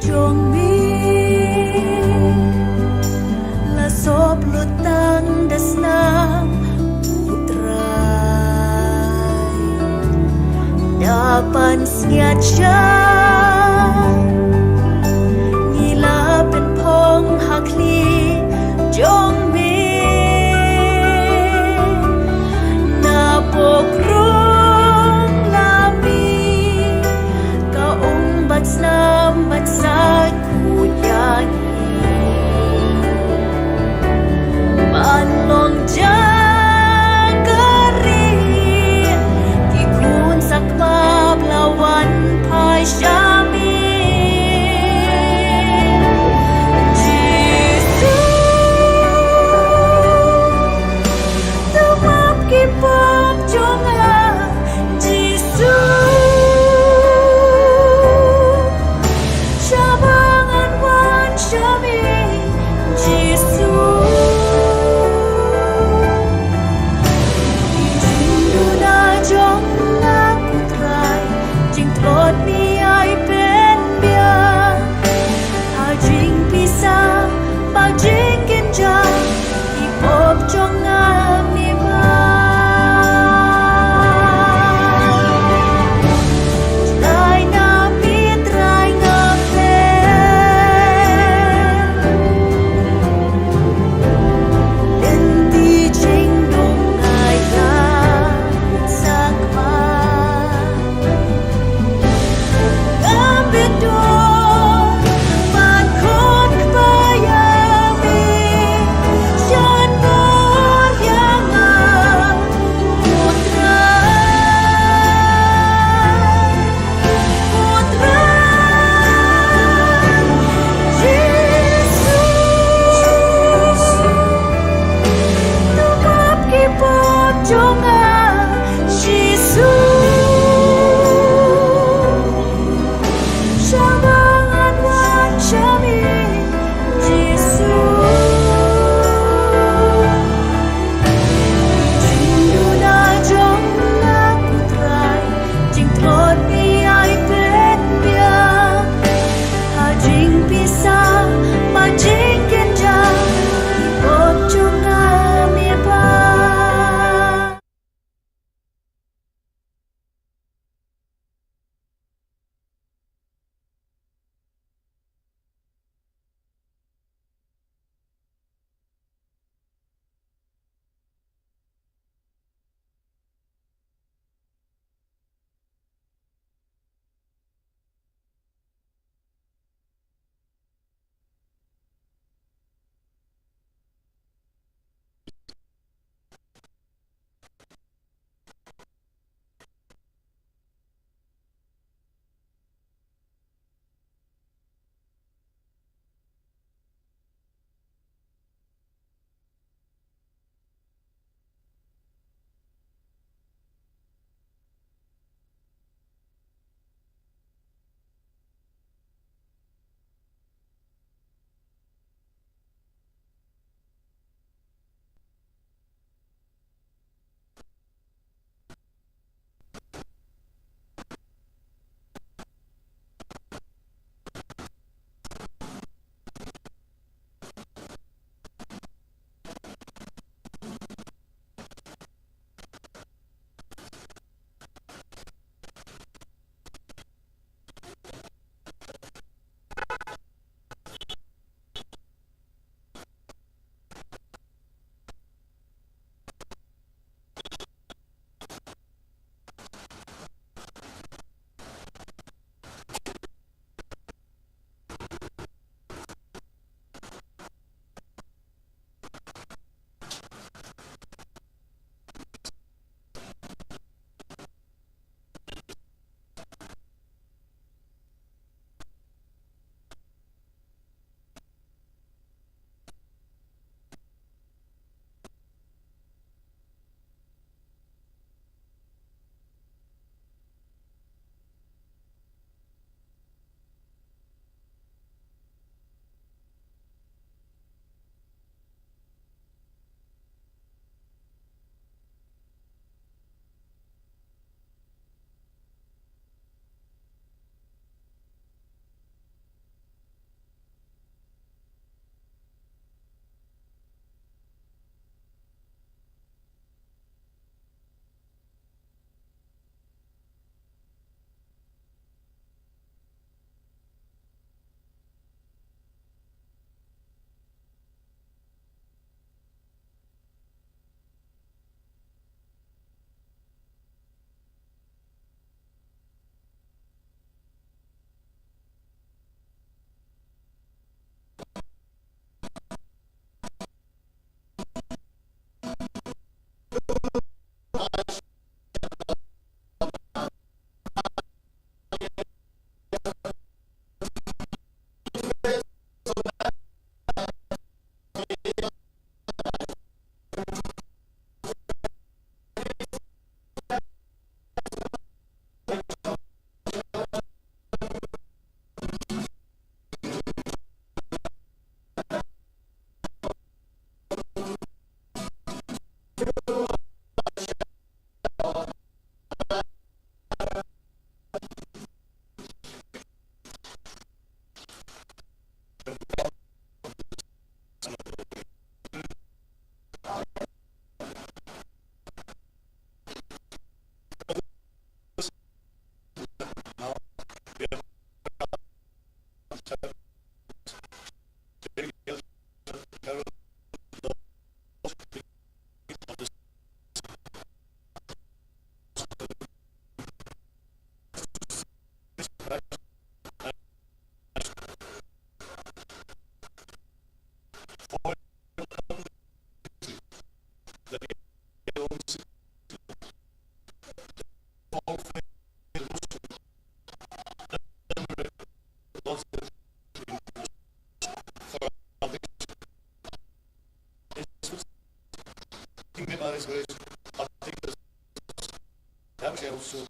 จงมีและศพลุตังเดสนามputrai dapan sengaja gilaเป็นพงหักลีจงมีนาปกรุงลามีกะองค์บัดสนามบัดสายคูยานีปานลงจากรีที่คูนสักมาปลาวันพาย Also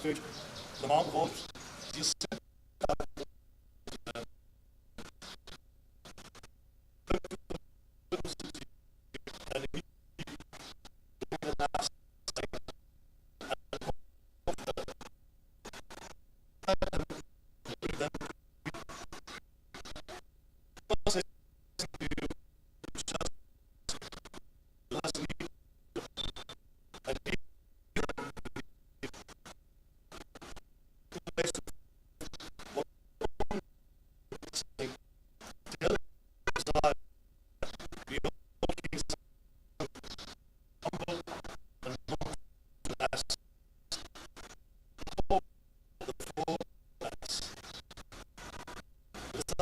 the amount of voters just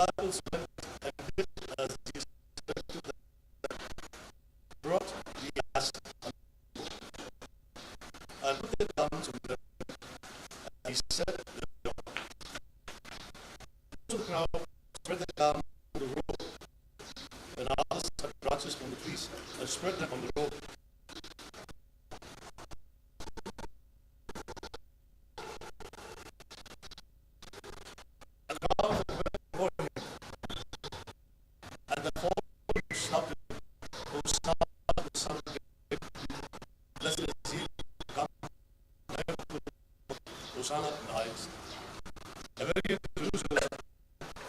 disciples went and did as Jesus brought the ass and put it down to them. And he said, the crowd spread it down the road, and others took branches from the trees and spread them on the road. Hosanna in the highest. And when he came to Jerusalem,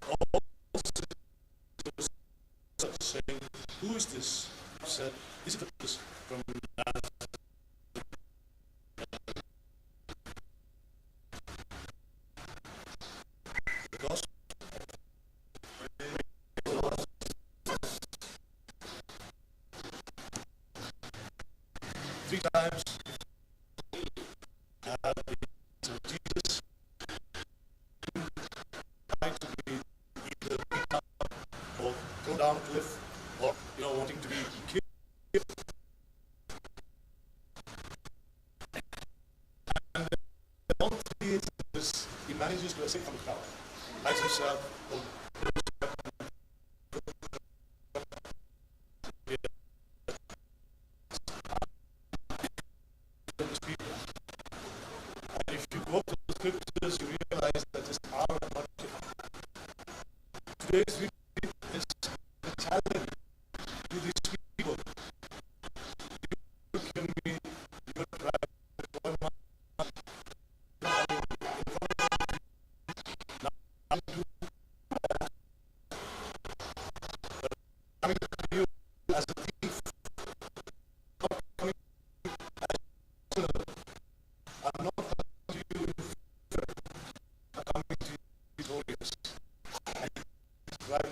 all citizens saying, who is this? He said, is it this from Nazareth? The gospel. Three times Jesus trying to be either beat up or go down a cliff or wanting to be killed. And the one thing is he manages to escape from the crowd, hides himself. Scriptures, you realize that this hour and not today's video is the challenge to these people. You can be your tribe, one man, coming to you as a thief, not coming as a sinner. I'm not coming to you coming to you glorious. Right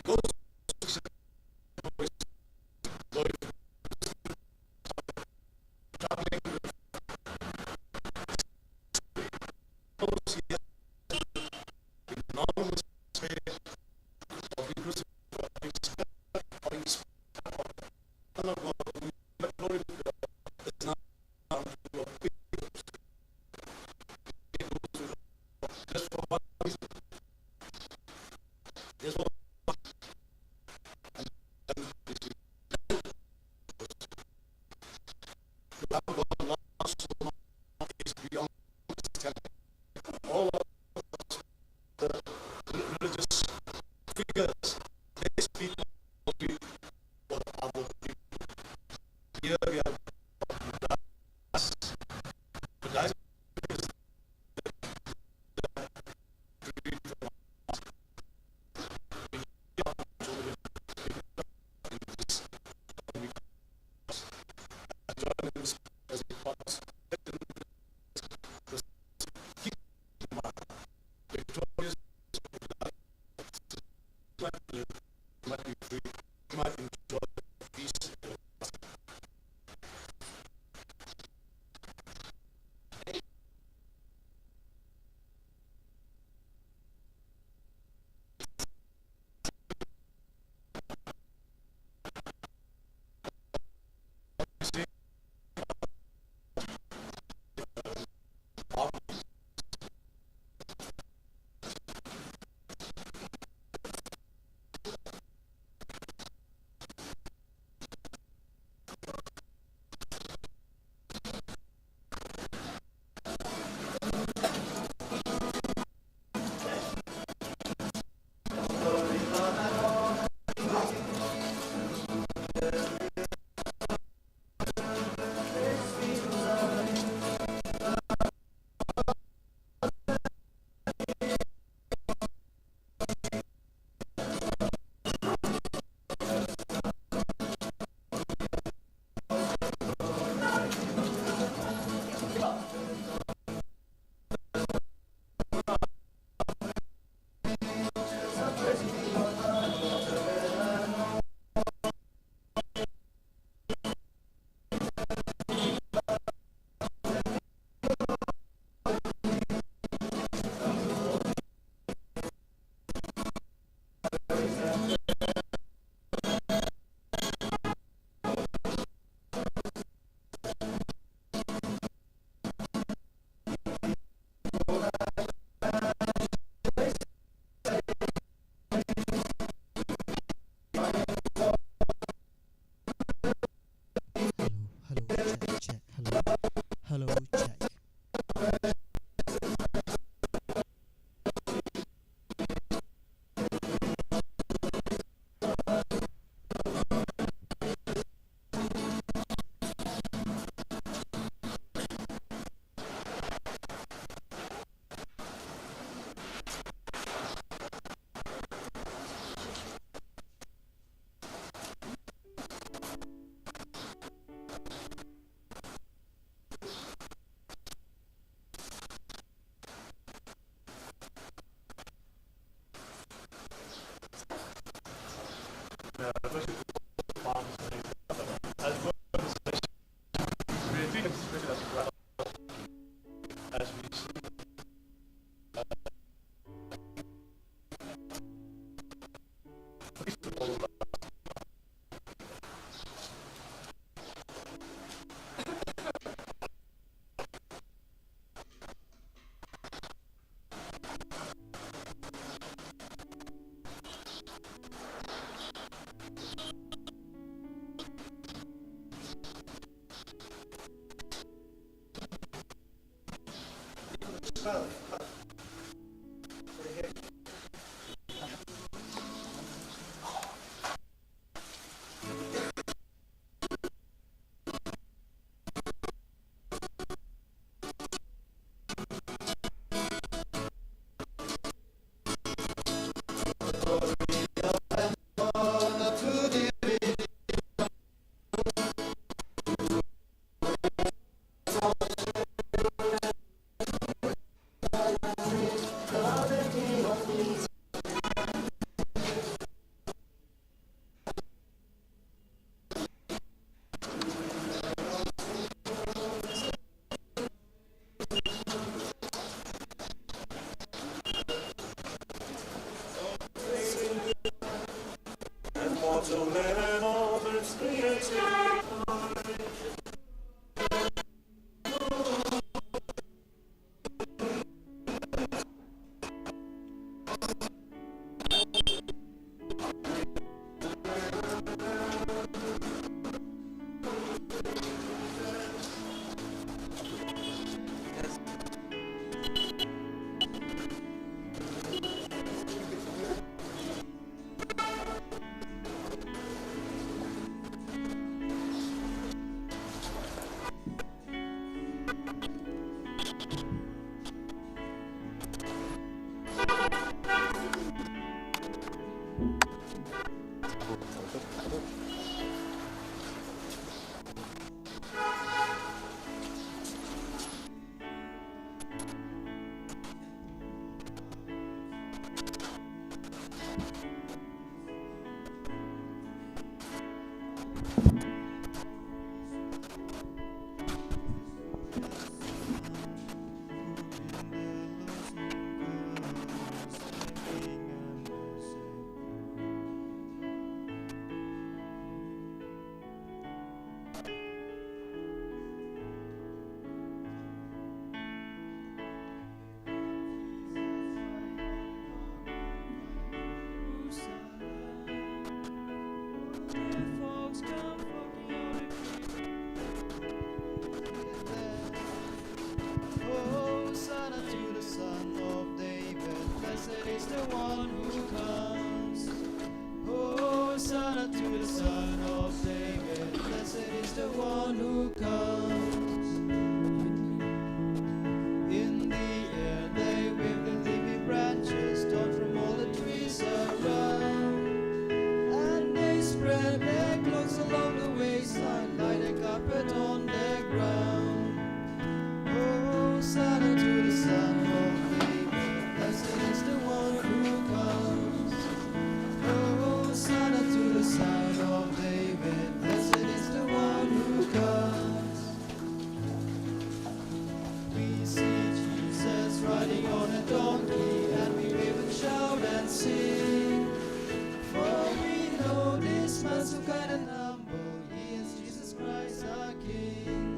he goes to Lord, traveling with those he has enormous faith of inclusive of his Son of God, but glory to God, it's not to a people. It goes to just for one reason. There's one love God loves so much is beyond understanding. All of the religious figures, they speak only for other people. Here we have us. But I is the creed from us. We are children in this community. I join them as a part. Victorious might live, might be free, might enjoy peace. Hello, check. As we see is the one who comes. Hosanna to the Son of David. Blessed is the one who comes. In the air they wave the leafy branches, torn from all the trees around. And they spread their cloaks along the wayside, like a carpet on the ground. Hosanna to the Son of David. Blessed is the one who comes. Hosanna to the Son of David. Blessed is the one who comes. We see Jesus riding on a donkey, and we wave and shout and sing. For we know this man so kind and humble, he is Jesus Christ our King.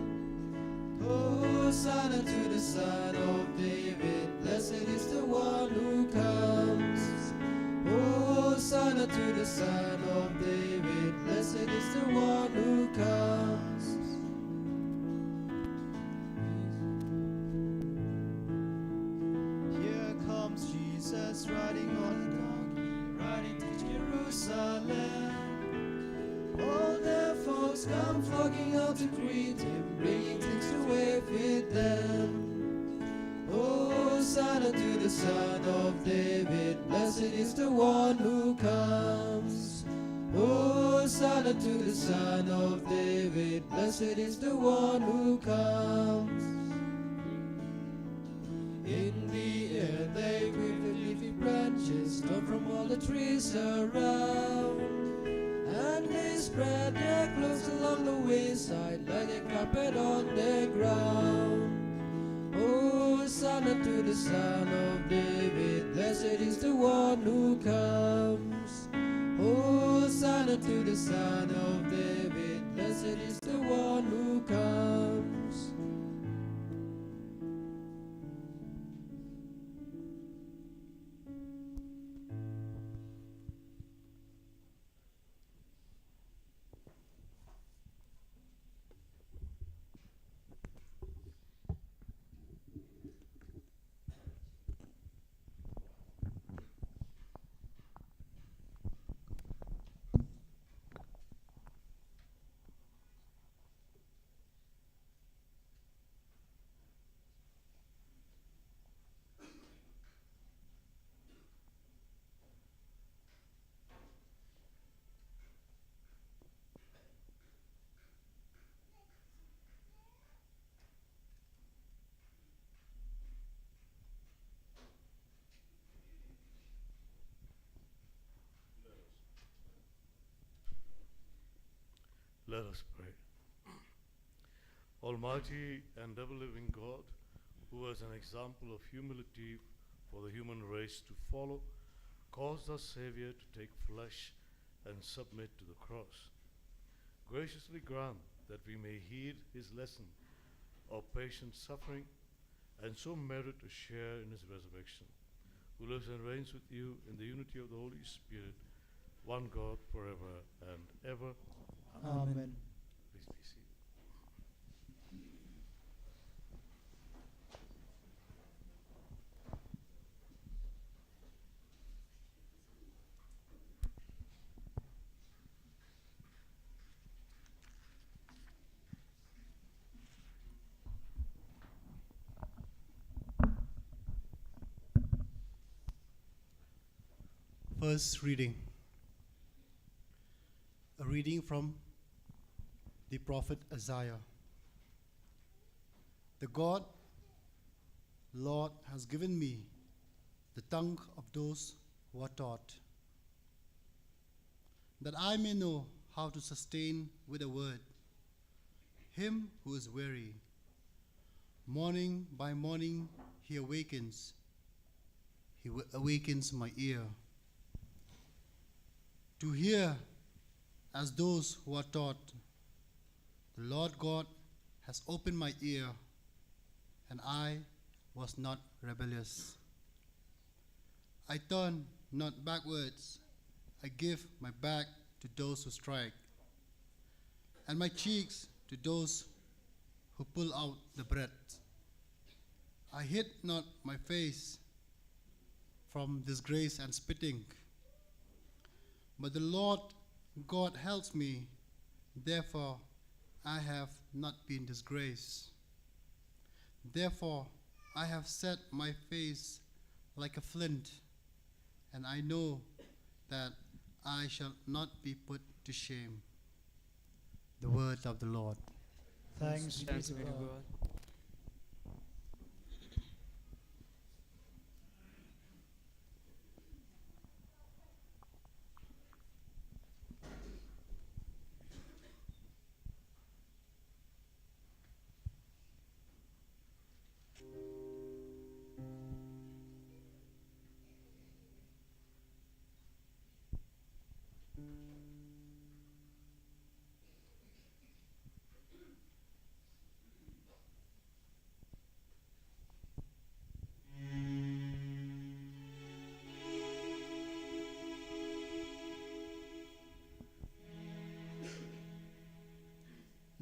Hosanna to the Son of David. Blessed is the one who comes. Hosanna to the Son of David. Blessed is the one who comes. Here comes Jesus riding on a donkey, riding to Jerusalem. All the folks come flocking out to greet him, bringing things to wave with them. Hosanna to the Son of David. Blessed is the one who comes. Hosanna to the Son of David. Blessed is the one who comes. In the air they wave the leafy branches, torn from all the trees around. And they spread their clothes along the wayside, like a carpet on the ground. Hosanna to the Son of David. Blessed is the one who comes. Hosanna to the Son of David. Blessed is the one who comes. Let us pray. Almighty and ever-living God, who as an example of humility for the human race to follow, caused our Savior to take flesh and submit to the cross. Graciously grant that we may heed his lesson of patient suffering and so merit to share in his resurrection, who lives and reigns with you in the unity of the Holy Spirit, one God forever and ever. Amen. Please be seated. First reading. A reading from the prophet Isaiah. The God, Lord, has given me the tongue of those who are taught, that I may know how to sustain with a word him who is weary. Morning by morning he awakens. He awakens my ear to hear as those who are taught. The Lord God has opened my ear, and I was not rebellious. I turn not backwards. I give my back to those who strike, and my cheeks to those who pull out the bread. I hid not my face from disgrace and spitting. But the Lord God helps me, therefore I have not been disgraced. Therefore I have set my face like a flint, and I know that I shall not be put to shame. The word of the Lord. Thanks be Thanks to be to God. God.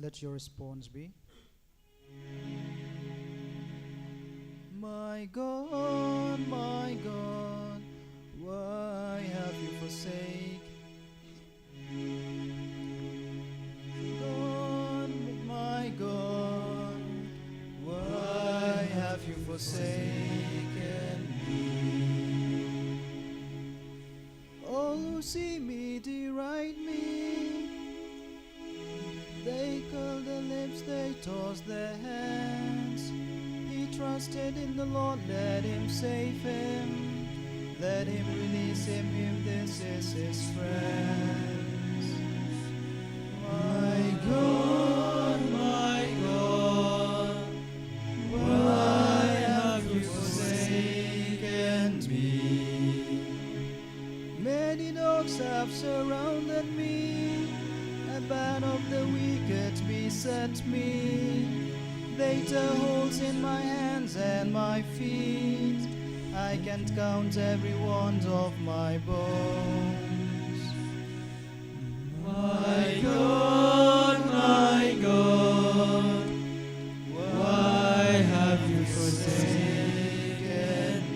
Let your response be, my God, why have you forsaken? My God, why have you forsaken me? All who see me deride me. They curl their lips, they toss their hands. He trusted in the Lord, let him save him. Let him release him if this is his friends. My God, why have you forsaken me? Many dogs have surrounded me. A band of the wicked beset me. They tear holes in my hands and my feet. I can't count every one of my bones. My God, why have you forsaken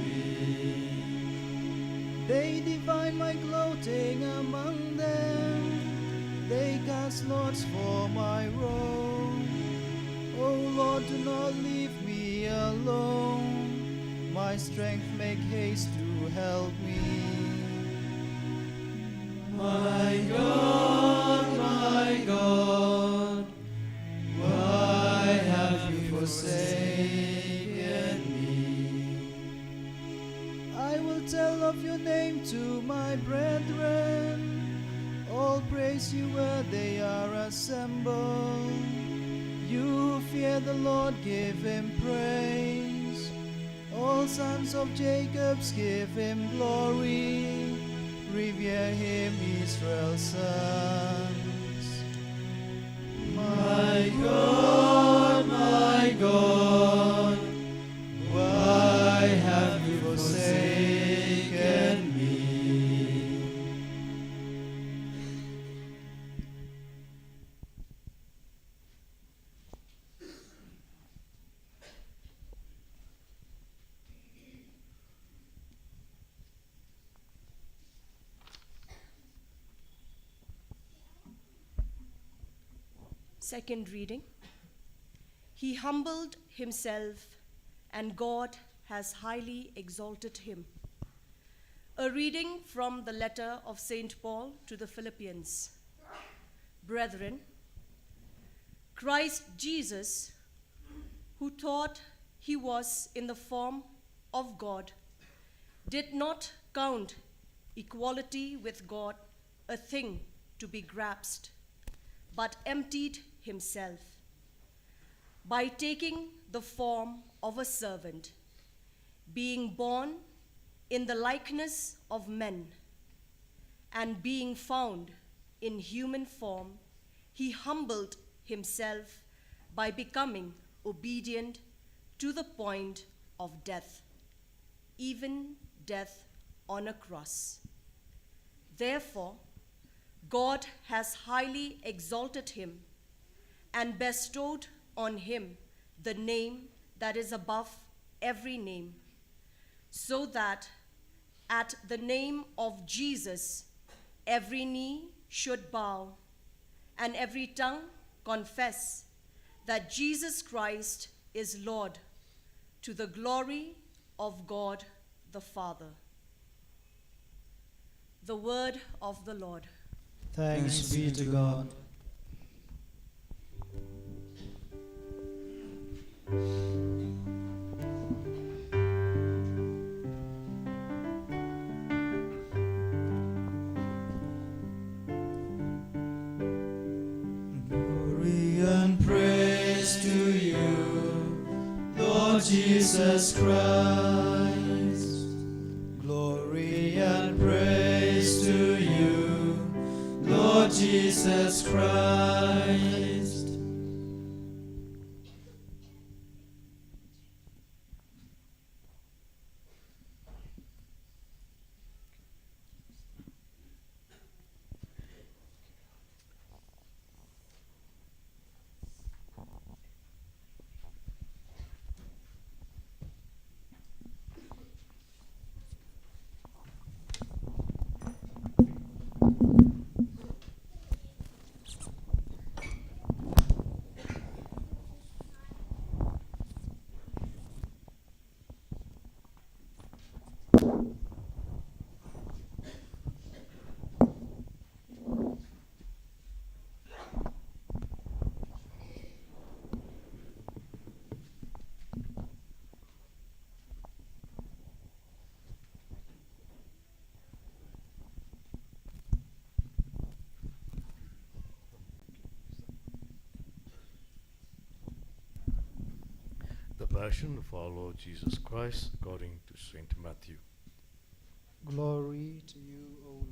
me? They divide my clothing among them. They cast lots for my robe. Oh Lord, do not leave me alone. My strength make haste to help me. My God, why have you forsaken me? I will tell of your name to my brethren. All praise you where they are assembled. You fear the Lord, give him praise. All sons of Jacob, give him glory. Revere him, Israel's sons. My God, why have you forsaken me? Second reading. He humbled himself, and God has highly exalted him. A reading from the letter of St. Paul to the Philippians. Brethren, Christ Jesus, who thought he was in the form of God, did not count equality with God a thing to be grasped, but emptied himself by taking the form of a servant, being born in the likeness of men, and being found in human form, he humbled himself by becoming obedient to the point of death, even death on a cross. Therefore, God has highly exalted him and bestowed on him the name that is above every name, so that at the name of Jesus, every knee should bow and every tongue confess that Jesus Christ is Lord, to the glory of God the Father. The word of the Lord. Thanks be to God. Glory and praise to you, Lord Jesus Christ. Glory and praise to you, Lord Jesus Christ. The Passion of our Lord Jesus Christ according to St. Matthew. Glory to you, O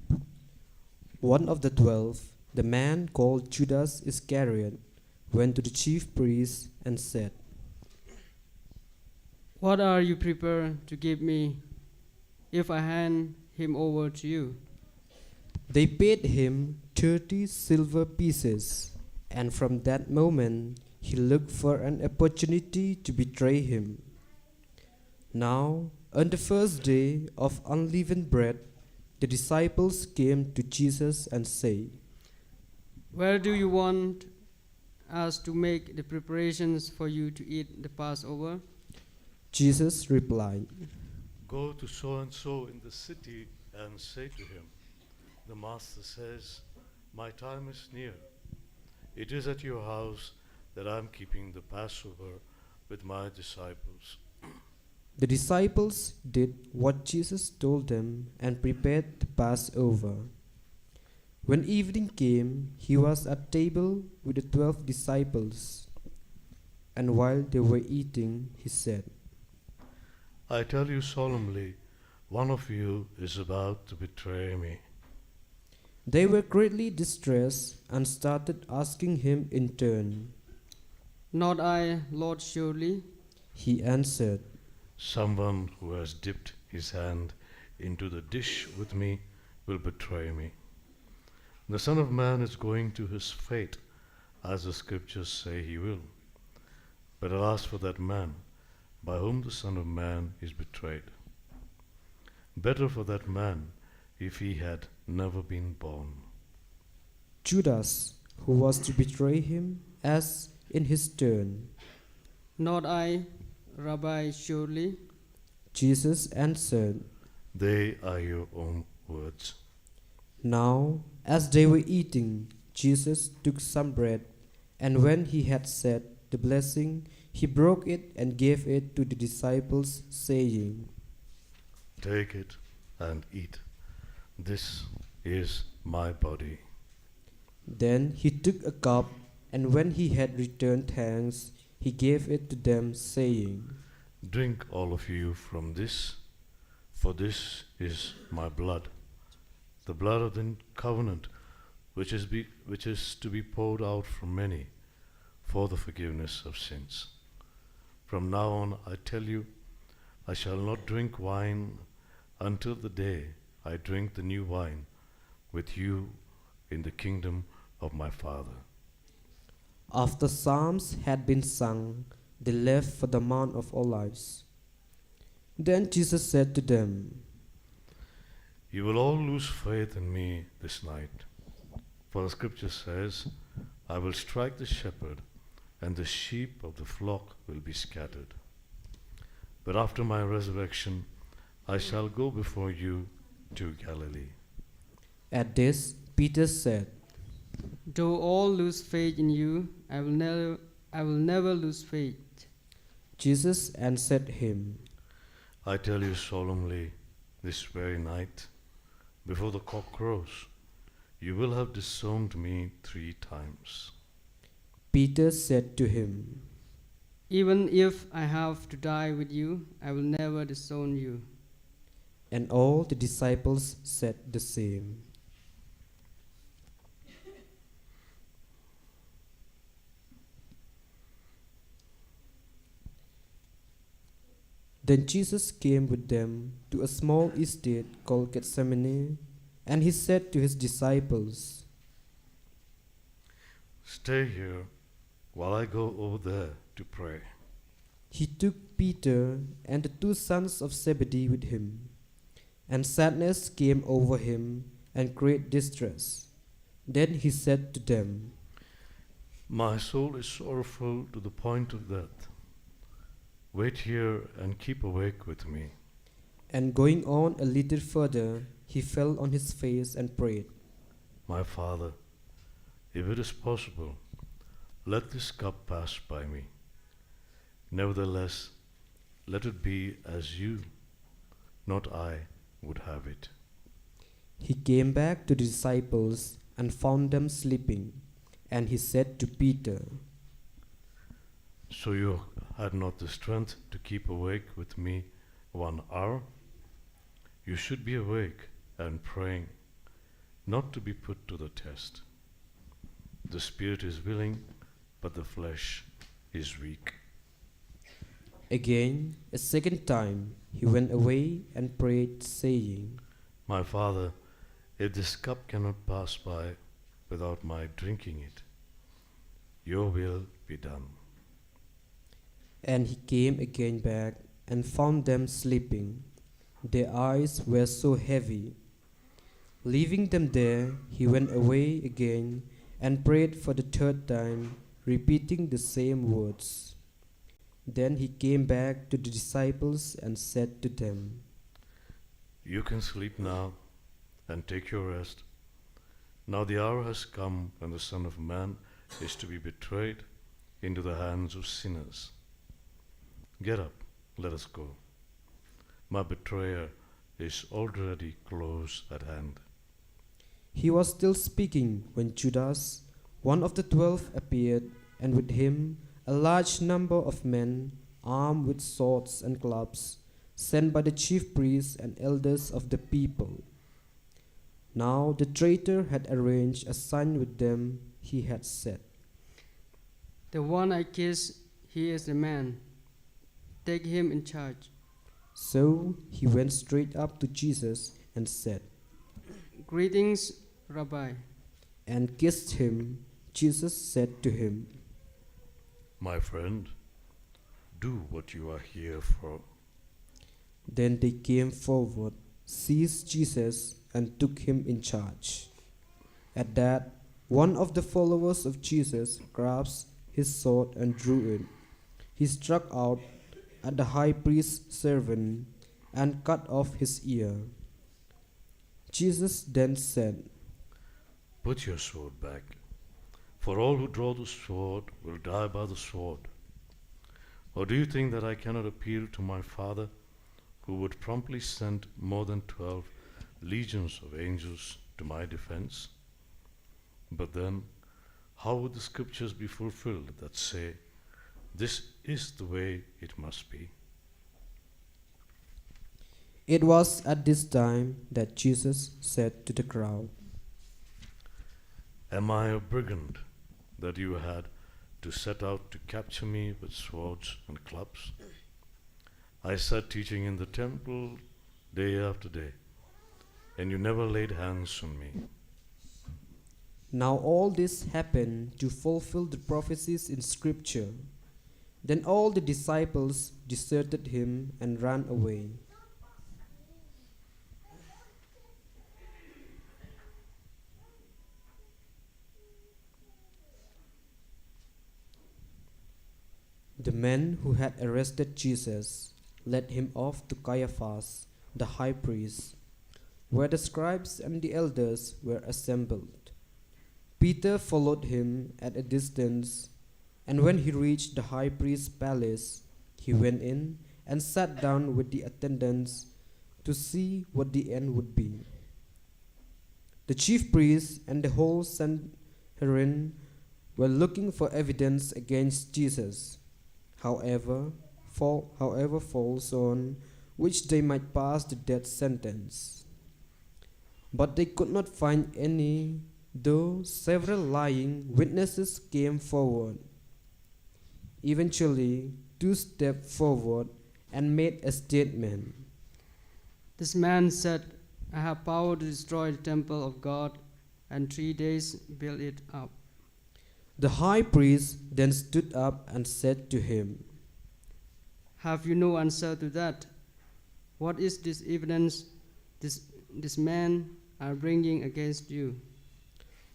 Lord. One of the 12, the man called Judas Iscariot, went to the chief priests and said, "What are you prepared to give me if I hand him over to you?" They paid him 30 silver pieces, and from that moment he looked for an opportunity to betray him. Now, on the first day of unleavened bread, the disciples came to Jesus and said, "Where do you want us to make the preparations for you to eat the Passover?" Jesus replied, Go to so and so in the city and say to him, the Master says, my time is near. It is at your house that I am keeping the Passover with my disciples. The disciples did what Jesus told them and prepared the Passover. When evening came, he was at table with the 12 disciples. And while they were eating, he said, I tell you solemnly, one of you is about to betray me. They were greatly distressed and started asking him in turn. "Not I, Lord, surely." He answered, Someone who has dipped his hand into the dish with me will betray me. The Son of Man is going to his fate, as the scriptures say he will. But alas for that man, by whom the Son of Man is betrayed. Better for that man if he had never been born. Judas, who was to betray him, asked in his turn. "Not I, Rabbi, surely." Jesus answered, They are your own words. Now, as they were eating, Jesus took some bread, and when he had said the blessing, he broke it and gave it to the disciples, saying, Take it and eat. This is my body. Then he took a cup, and when he had returned thanks, he gave it to them, saying, Drink all of you from this, for this is my blood, the blood of the covenant, which is to be poured out for many for the forgiveness of sins. From now on, I tell you, I shall not drink wine until the day I drink the new wine with you in the kingdom of my Father. After psalms had been sung, they left for the Mount of Olives. Then Jesus said to them, You will all lose faith in me this night. For the scripture says, I will strike the shepherd, and the sheep of the flock will be scattered. But after my resurrection, I shall go before you to Galilee. At this, Peter said, Though all lose faith in you, I will never lose faith. Jesus answered him, I tell you solemnly, this very night, before the cock crows, you will have disowned me 3 times. Peter said to him, Even if I have to die with you, I will never disown you. and all the disciples said the same. Then Jesus came with them to a small estate called Gethsemane, and he said to his disciples, Stay here while I go over there to pray. He took Peter and the 2 sons of Zebedee with him, and sadness came over him and great distress. Then he said to them, My soul is sorrowful to the point of death. Wait here and keep awake with me. And going on a little further, he fell on his face and prayed, My Father, if it is possible, let this cup pass by me. Nevertheless, let it be as you, not I, would have it. He came back to the disciples and found them sleeping, and he said to Peter, So you had not the strength to keep awake with me 1 hour? You should be awake and praying, not to be put to the test. The spirit is willing, but the flesh is weak. Again, a second time, he went away and prayed, saying, My Father, if this cup cannot pass by without my drinking it, your will be done. And he came again back and found them sleeping. Their eyes were so heavy. Leaving them there, he went away again and prayed for the 3rd time, repeating the same words. Then he came back to the disciples and said to them, You can sleep now and take your rest. Now the hour has come when the Son of Man is to be betrayed into the hands of sinners. Get up, let us go. My betrayer is already close at hand. He was still speaking when Judas, one of the 12, appeared, and with him a large number of men armed with swords and clubs, sent by the chief priests and elders of the people. Now the traitor had arranged a sign with them. He had said, The one I kiss, he is the man. Take him in charge. So he went straight up to Jesus and said, Greetings, Rabbi. and kissed him. Jesus said to him, My friend, do what you are here for. Then they came forward, seized Jesus, and took him in charge. At that, one of the followers of Jesus grasped his sword and drew it. He struck out at the high priest's servant and cut off his ear. Jesus then said, Put your sword back, for all who draw the sword will die by the sword. Or do you think that I cannot appeal to my Father, who would promptly send more than 12 legions of angels to my defense? But then, how would the scriptures be fulfilled that say, this is the way it must be? It was at this time that Jesus said to the crowd, Am I a brigand that you had to set out to capture me with swords and clubs? I sat teaching in the temple day after day, and you never laid hands on me. Now all this happened to fulfill the prophecies in Scripture. Then all the disciples deserted him and ran away. The men who had arrested Jesus led him off to Caiaphas, the high priest, where the scribes and the elders were assembled. Peter followed him at a distance, and when he reached the high priest's palace, he went in and sat down with the attendants to see what the end would be. The chief priests and the whole Sanhedrin were looking for evidence against Jesus, however false on which they might pass the death sentence. But they could not find any, though several lying witnesses came forward. Eventually, two stepped forward and made a statement. This man said, I have power to destroy the temple of God and 3 days build it up. The high priest then stood up and said to him, Have you no answer to that? What is this evidence this man are bringing against you?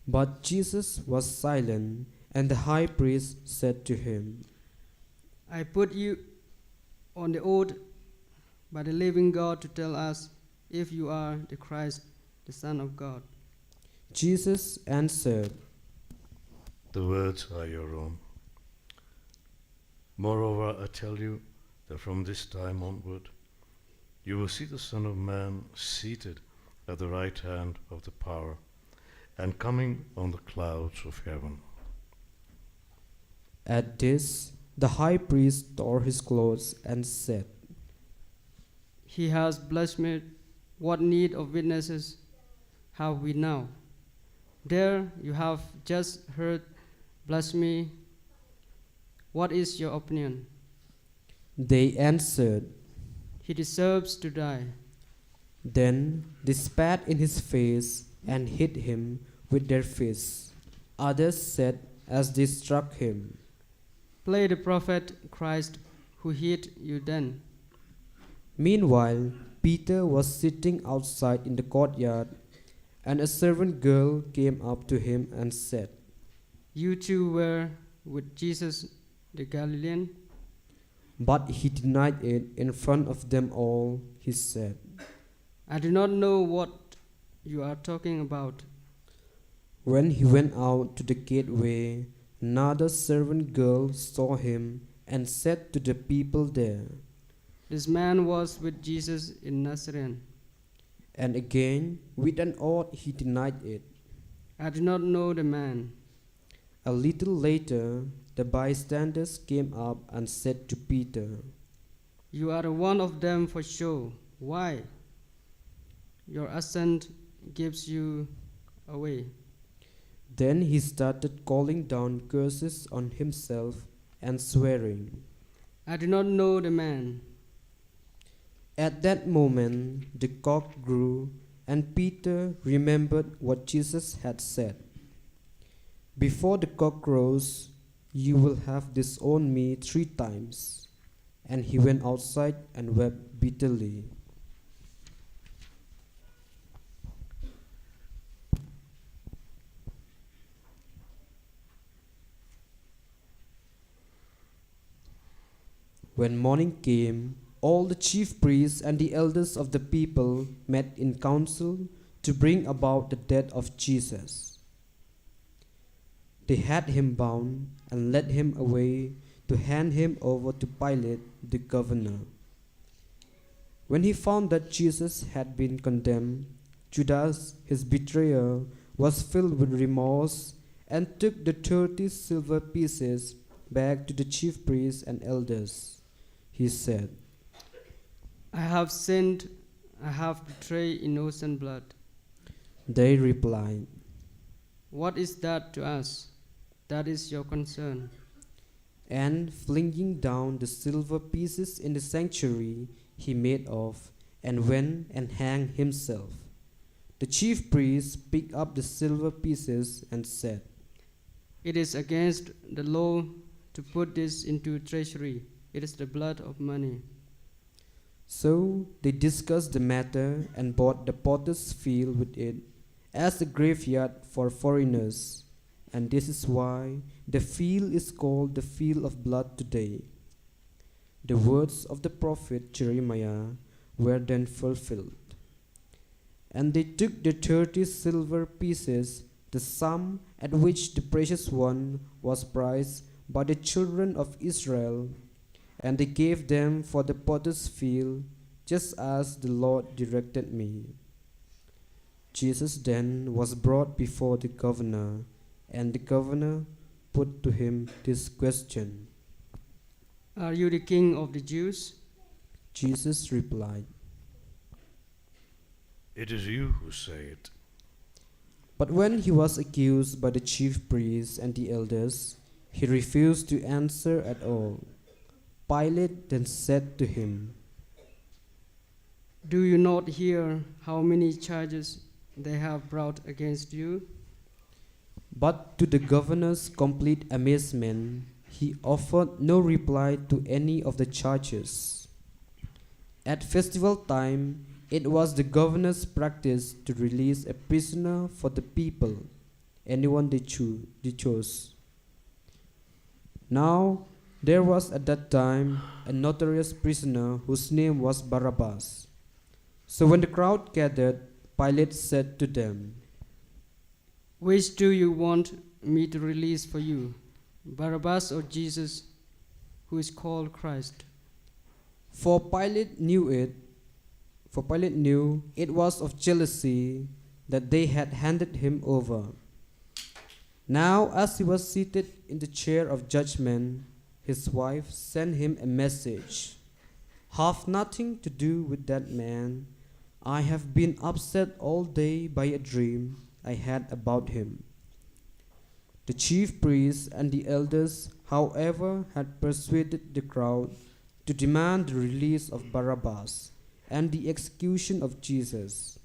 But Jesus was silent, and the high priest said to him, I put you on the oath by the living God to tell us if you are the Christ, the Son of God. Jesus answered, The words are your own. Moreover, I tell you that from this time onward, you will see the Son of Man seated at the right hand of the power and coming on the clouds of heaven. At this, the high priest tore his clothes and said, He has blasphemed. What need of witnesses have we now? There you have just heard blasphemy. What is your opinion? They answered. He deserves to die. Then they spat in his face and hit him with their fists. Others said as they struck him, Play the prophet Christ who hit you then. Meanwhile, Peter was sitting outside in the courtyard, and a servant girl came up to him and said, You too were with Jesus the Galilean. But he denied it in front of them all. He said, I do not know what you are talking about. When he went out to the gateway, another servant girl saw him and said to the people there, This man was with Jesus in Nazareth. And again, with an oath, he denied it. I do not know the man. A little later, the bystanders came up and said to Peter, You are one of them for sure. Why? Your accent gives you away. Then he started calling down curses on himself and swearing. I do not know the man. At that moment, the cock crew, and Peter remembered what Jesus had said. Before the cock crows, you will have disowned me 3 times. And he went outside and wept bitterly. When morning came, all the chief priests and the elders of the people met in council to bring about the death of Jesus. They had him bound and led him away to hand him over to Pilate, the governor. When he found that Jesus had been condemned, Judas, his betrayer, was filled with remorse and took the 30 silver pieces back to the chief priests and elders. He said, I have sinned. I have betrayed innocent blood. They replied, What is that to us? That is your concern. And flinging down the silver pieces in the sanctuary, he made off and went and hanged himself. The chief priests picked up the silver pieces and said, It is against the law to put this into treasury. It is the blood of money. So they discussed the matter and bought the potter's field with it as a graveyard for foreigners. And this is why the field is called the field of blood today. The words of the prophet Jeremiah were then fulfilled. And they took the 30 silver pieces, the sum at which the precious one was priced by the children of Israel, and they gave them for the potter's field, just as the Lord directed me. Jesus then was brought before the governor, and the governor put to him this question: Are you the king of the Jews? Jesus replied, It is you who say it. But when he was accused by the chief priests and the elders, he refused to answer at all. Pilate then said to him, Do you not hear how many charges they have brought against you? But to the governor's complete amazement, he offered no reply to any of the charges. At festival time, it was the governor's practice to release a prisoner for the people, anyone they chose. Now, there was at that time a notorious prisoner whose name was Barabbas. So when the crowd gathered, Pilate said to them, Which do you want me to release for you, Barabbas or Jesus, who is called Christ? For Pilate knew it was of jealousy that they had handed him over. Now, as he was seated in the chair of judgment, his wife sent him a message: Have nothing to do with that man. I have been upset all day by a dream I had about him. The chief priests and the elders, however, had persuaded the crowd to demand the release of Barabbas and the execution of Jesus.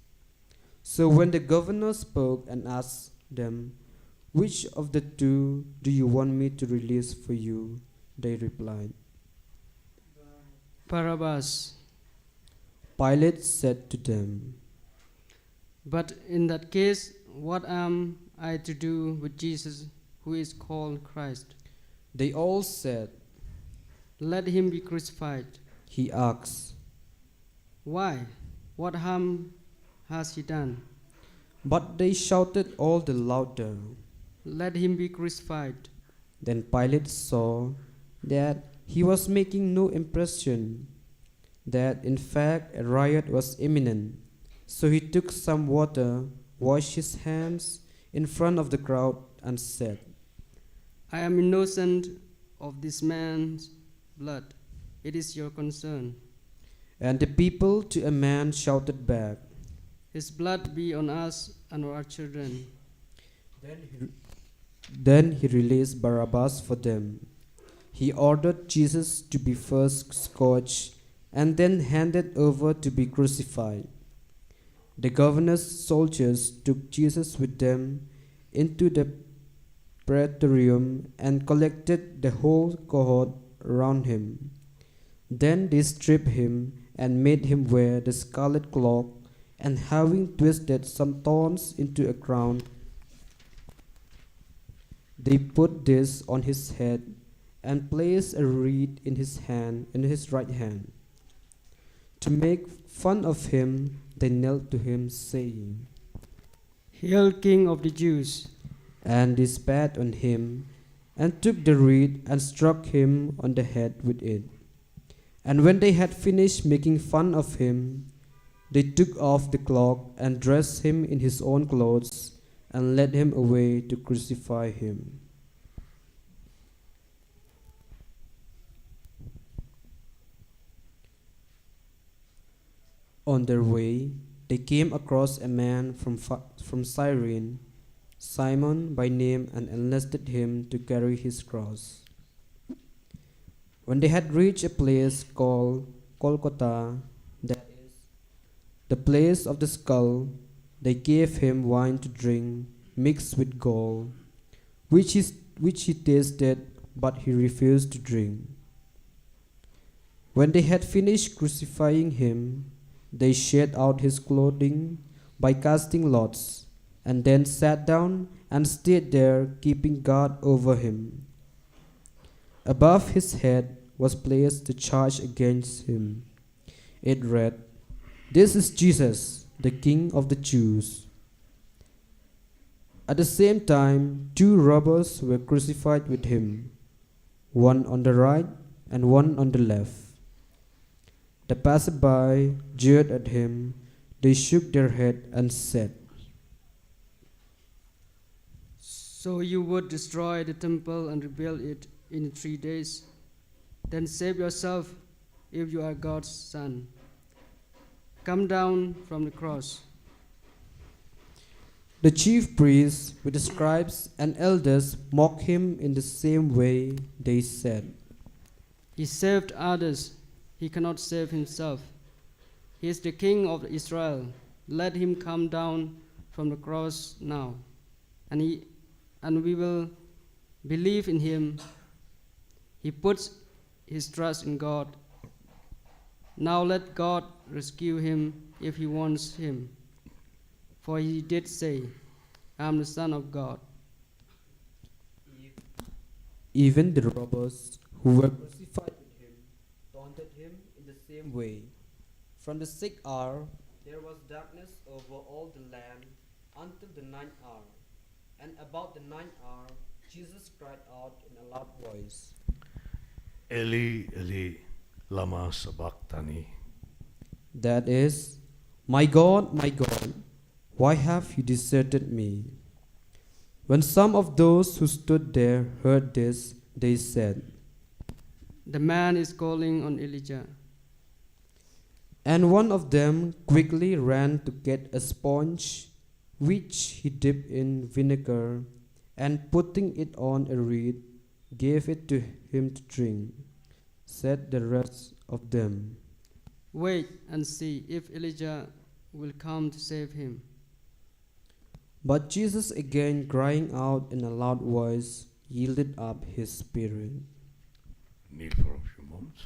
So when the governor spoke and asked them, Which of the two do you want me to release for you? They replied, Barabbas. Pilate said to them, But in that case, what am I to do with Jesus, who is called Christ? They all said. Let him be crucified. He asked, Why? What harm has he done? but they shouted all the louder. Let him be crucified. Then Pilate saw that he was making no impression, that in fact a riot was imminent. So he took some water, washed his hands in front of the crowd, and said, I am innocent of this man's blood. It is your concern. And the people to a man shouted back. His blood be on us and our children. Then he released Barabbas for them. He ordered Jesus to be first scourged and then handed over to be crucified. The governor's soldiers took Jesus with them into the praetorium and collected the whole cohort around him. Then they stripped him and made him wear the scarlet cloak, and having twisted some thorns into a crown, they put this on his head and placed a reed in his right hand. To make fun of him, they knelt to him, saying, Hail, King of the Jews! And they spat on him, and took the reed and struck him on the head with it. And when they had finished making fun of him, they took off the cloak and dressed him in his own clothes and led him away to crucify him. On their way, they came across a man from Cyrene, Simon by name, and enlisted him to carry his cross. When they had reached a place called Golgotha, that is, the place of the skull, they gave him wine to drink mixed with gall, which he tasted but he refused to drink. When they had finished crucifying him, they shed out his clothing by casting lots, and then sat down and stayed there, keeping guard over him. Above his head was placed the charge against him. It read, "This is Jesus, the King of the Jews." At the same time, 2 robbers were crucified with him, one on the right and one on the left. The passersby jeered at him. They shook their head and said, So you would destroy the temple and rebuild it in 3 days? Then save yourself if you are God's son. Come down from the cross. The chief priests with the scribes and elders mocked him in the same way. They said, He saved others. He cannot save himself. He is the King of Israel. Let him come down from the cross now, and we will believe in him. He puts his trust in God. Now let God rescue him if he wants him. For he did say, I am the Son of God. even the robbers who were crucified with him taunted him in the same way. From the 6th hour there was darkness over all the land until the 9th hour. And about the 9th hour Jesus cried out in a loud voice, Eli, Eli, lama sabachthani. that is, my God, why have you deserted me? When some of those who stood there heard this, they said, The man is calling on Elijah. and one of them quickly ran to get a sponge, which he dipped in vinegar, and putting it on a reed, gave it to him to drink. Said the rest of them, Wait and see if Elijah will come to save him. but Jesus, again crying out in a loud voice, yielded up his spirit. Kneel for a few moments.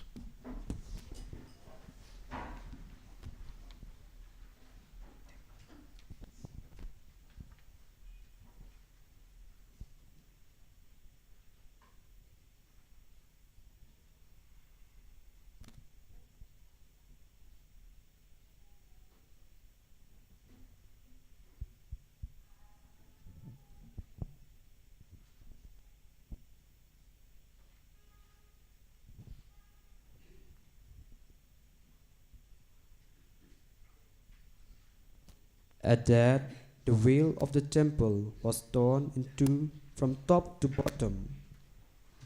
At that, the veil of the temple was torn in two from top to bottom.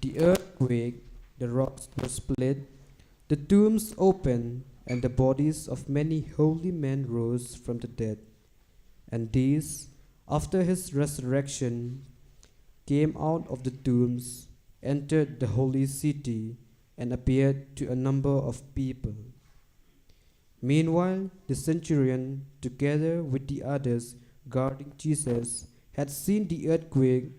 The earth quaked, the rocks were split, the tombs opened, and the bodies of many holy men rose from the dead. And these, after his resurrection, came out of the tombs, entered the holy city, and appeared to a number of people. Meanwhile, the centurion, together with the others guarding Jesus, had seen the earthquake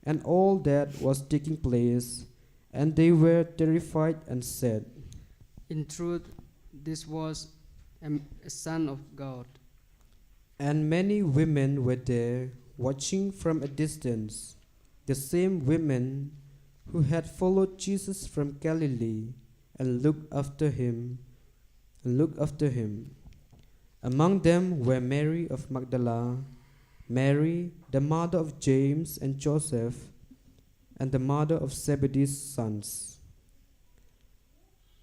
and all that was taking place, and they were terrified and said, In truth, this was a son of God. And many women were there, watching from a distance, the same women who had followed Jesus from Galilee and looked after him. Among them were Mary of Magdala, Mary, the mother of James and Joseph, and the mother of Zebedee's sons.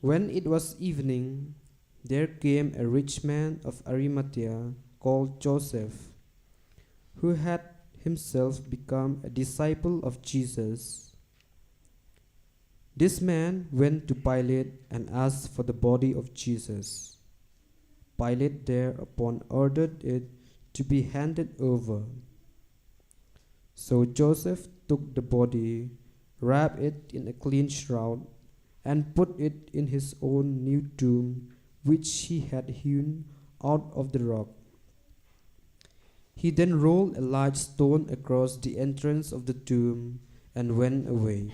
When it was evening, there came a rich man of Arimathea called Joseph, who had himself become a disciple of Jesus. This man went to Pilate and asked for the body of Jesus. Pilate thereupon ordered it to be handed over. So Joseph took the body, wrapped it in a clean shroud, and put it in his own new tomb, which he had hewn out of the rock. He then rolled a large stone across the entrance of the tomb and went away.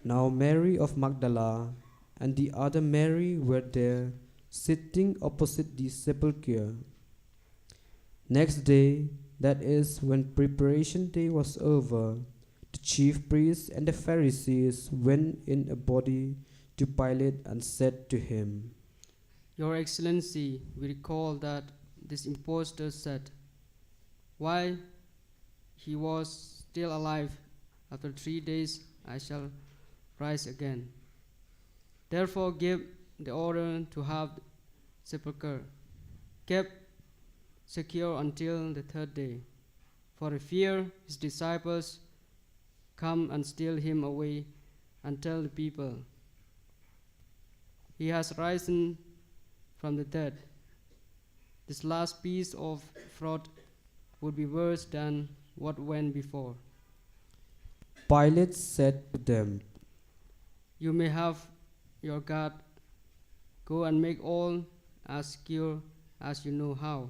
Now Mary of Magdala and the other Mary were there, sitting opposite the sepulchre. Next day, that is, when preparation day was over, the chief priests and the Pharisees went in a body to Pilate and said to him, Your Excellency, we recall that this impostor said, while he was still alive, after 3 days I shall rise again. Therefore give the order to have the sepulchre kept secure until the 3rd day, for I fear his disciples come and steal him away and tell the people, he has risen from the dead. This last piece of fraud would be worse than what went before. Pilate said to them, You may have your guard. Go and make all as secure as you know how.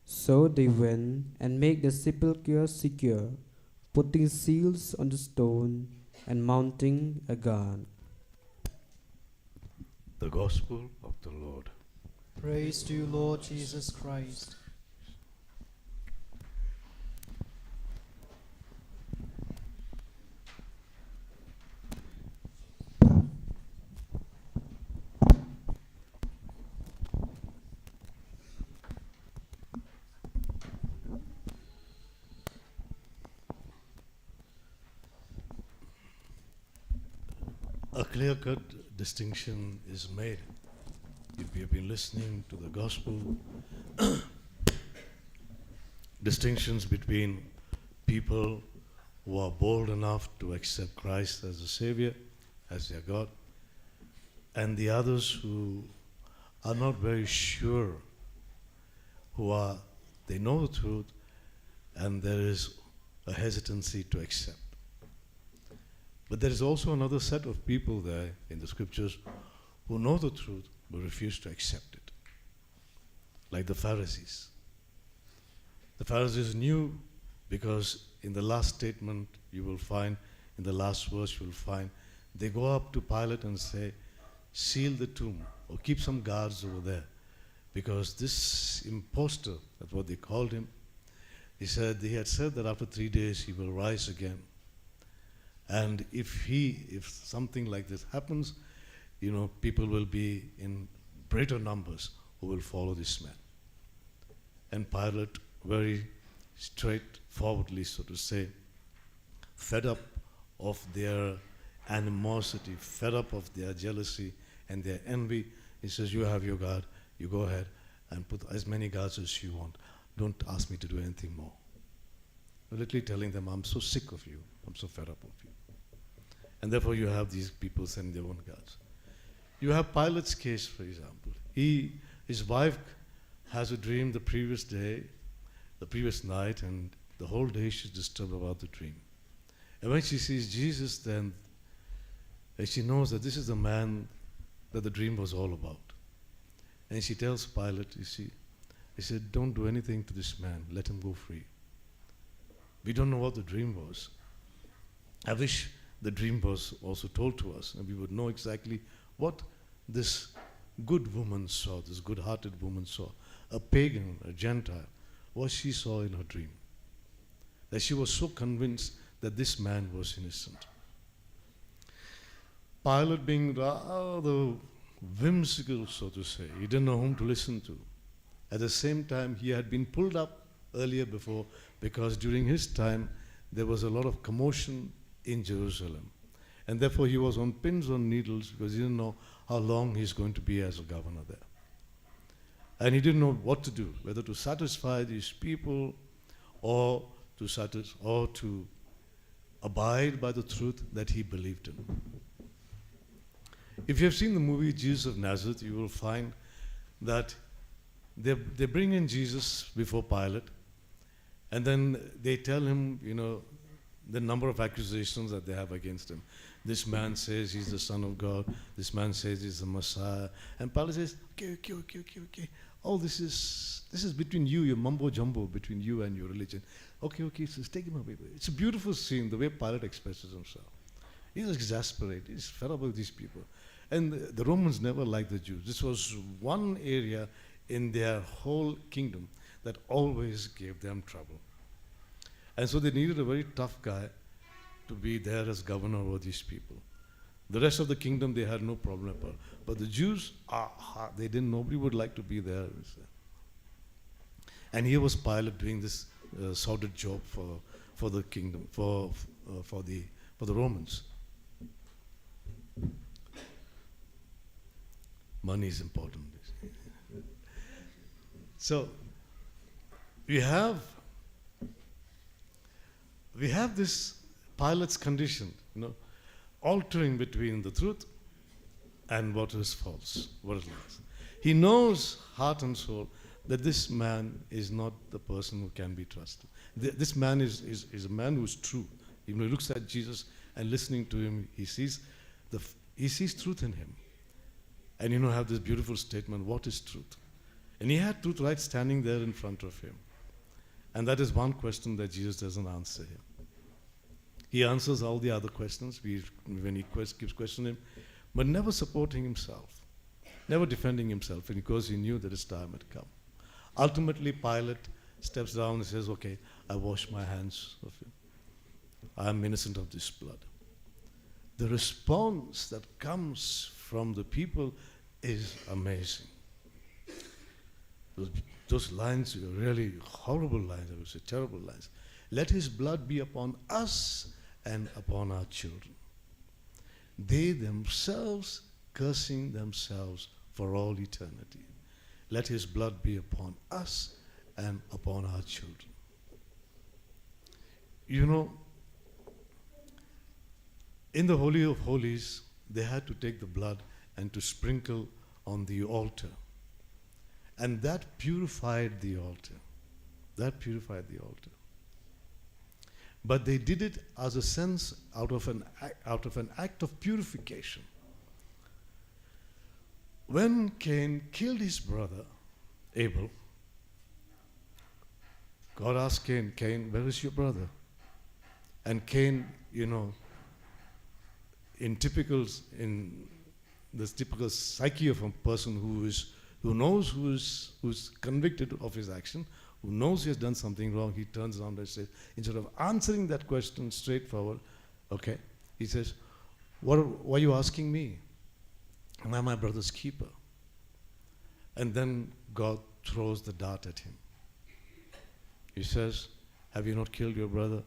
So they went and made the sepulchre secure, putting seals on the stone and mounting a guard. The Gospel of the Lord. Praise to you, Lord Jesus Christ. A clear-cut distinction is made. If you have been listening to the Gospel, distinctions between people who are bold enough to accept Christ as a Savior, as their God, and the others who are not very sure, they know the truth, and there is a hesitancy to accept. But there is also another set of people there in the scriptures who know the truth but refuse to accept it, like the Pharisees. The Pharisees knew, because in the last statement you will find, in the last verse you will find, they go up to Pilate and say, seal the tomb or keep some guards over there, because this impostor, that's what they called him, he had said that after 3 days he will rise again. And if something like this happens, people will be in greater numbers who will follow this man. And Pilate, very straightforwardly, so to say, fed up of their animosity, fed up of their jealousy and their envy, he says, you have your guard, you go ahead and put as many guards as you want. Don't ask me to do anything more. Literally telling them, I'm so sick of you, I'm so fed up of you. And therefore you have these people sending their own guards. You have Pilate's case, for example. His wife has a dream the previous night, and the whole day she's disturbed about the dream. And when she sees Jesus, then she knows that this is the man that the dream was all about. And she tells Pilate, he said, don't do anything to this man, let him go free. We don't know what the dream was. I wish the dream was also told to us, and we would know exactly what this good woman saw, this good-hearted woman saw, a pagan, a Gentile, what she saw in her dream. That she was so convinced that this man was innocent. Pilate, being rather whimsical, so to say, he didn't know whom to listen to. At the same time, he had been pulled up earlier before, because during his time there was a lot of commotion in Jerusalem. And therefore he was on pins on needles, because he didn't know how long he's going to be as a governor there. And he didn't know what to do, whether to satisfy these people or to abide by the truth that he believed in. If you have seen the movie Jesus of Nazareth, you will find that they bring in Jesus before Pilate, and then they tell him, the number of accusations that they have against him. This man says he's the Son of God. This man says he's the Messiah. And Pilate says, okay. Oh, this is between you, your mumbo jumbo, between you and your religion. Okay, so take him away. It's a beautiful scene, the way Pilate expresses himself. He's exasperated. He's fed up with these people. And the Romans never liked the Jews. This was one area in their whole kingdom that always gave them trouble. And so they needed a very tough guy to be there as governor over these people. The rest of the kingdom, they had no problem at all. But the Jews, they didn't, nobody would like to be there. And here was Pilate doing this sordid job for the kingdom, for the Romans. Money is important. So we have this Pilate's condition, altering between the truth and what is false, what is lies. He knows heart and soul that this man is not the person who can be trusted. This man is a man who is true. Even when he looks at Jesus and listening to him, he sees truth in him. And have this beautiful statement, what is truth? And he had truth right standing there in front of him. And that is one question that Jesus doesn't answer him. He answers all the other questions when he keeps questioning him, but never supporting himself, never defending himself, because he knew that his time had come. Ultimately, Pilate steps down and says, okay, I wash my hands of him. I am innocent of this blood. The response that comes from the people is amazing. Those lines are really horrible lines, I would say, terrible lines. Let his blood be upon us and upon our children. They themselves cursing themselves for all eternity. Let his blood be upon us and upon our children. In the Holy of Holies, they had to take the blood and to sprinkle on the altar. And that purified the altar. That purified the altar. But they did it as a sense out of an act of purification. When Cain killed his brother, Abel, God asked Cain, Cain, where is your brother? And Cain, in this typical psyche of a person who's convicted of his action, who knows he has done something wrong, he turns around and says, instead of answering that question straightforward, okay, he says, why are you asking me? Am I my brother's keeper? And then God throws the dart at him. He says, have you not killed your brother?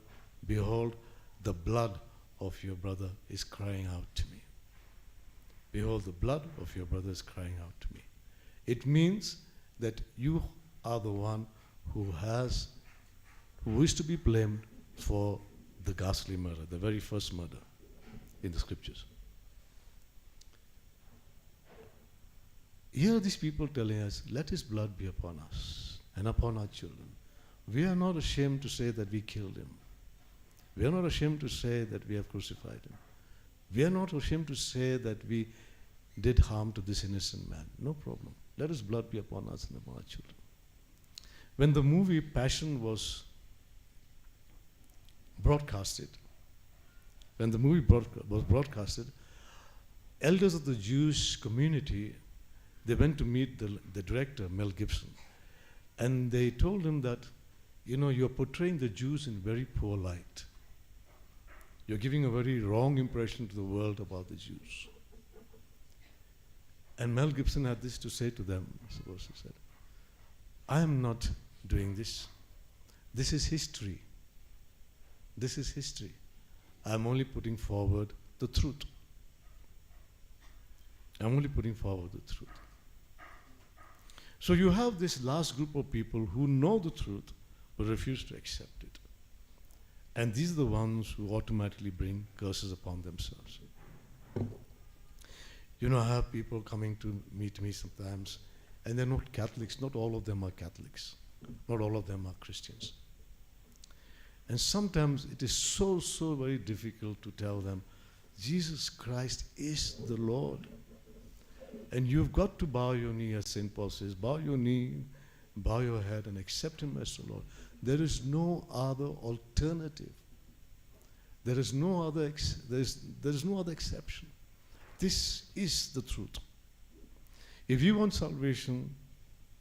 Behold, the blood of your brother is crying out to me. Behold, the blood of your brother is crying out to me. It means that you are the one who is to be blamed for the ghastly murder, the very first murder in the scriptures. Here are these people telling us, let his blood be upon us and upon our children. We are not ashamed to say that we killed him. We are not ashamed to say that we have crucified him. We are not ashamed to say that we did harm to this innocent man. No problem. Let his blood be upon us and upon our children. When the movie Passion was broadcasted, elders of the Jewish community, they went to meet the director, Mel Gibson, and they told him that, you're portraying the Jews in very poor light. You're giving a very wrong impression to the world about the Jews. And Mel Gibson had this to say to them, I suppose he said, I am not doing this. This is history. This is history. I'm only putting forward the truth. I'm only putting forward the truth. So you have this last group of people who know the truth but refuse to accept it. And these are the ones who automatically bring curses upon themselves. I have people coming to meet me sometimes, and they're not Catholics. Not all of them are Catholics. Not all of them are Christians. And sometimes it is so very difficult to tell them, Jesus Christ is the Lord. And you've got to bow your knee, as St. Paul says, bow your knee, bow your head, and accept him as the Lord. There is no other alternative. There is no other there is no other exception. This is the truth. If you want salvation,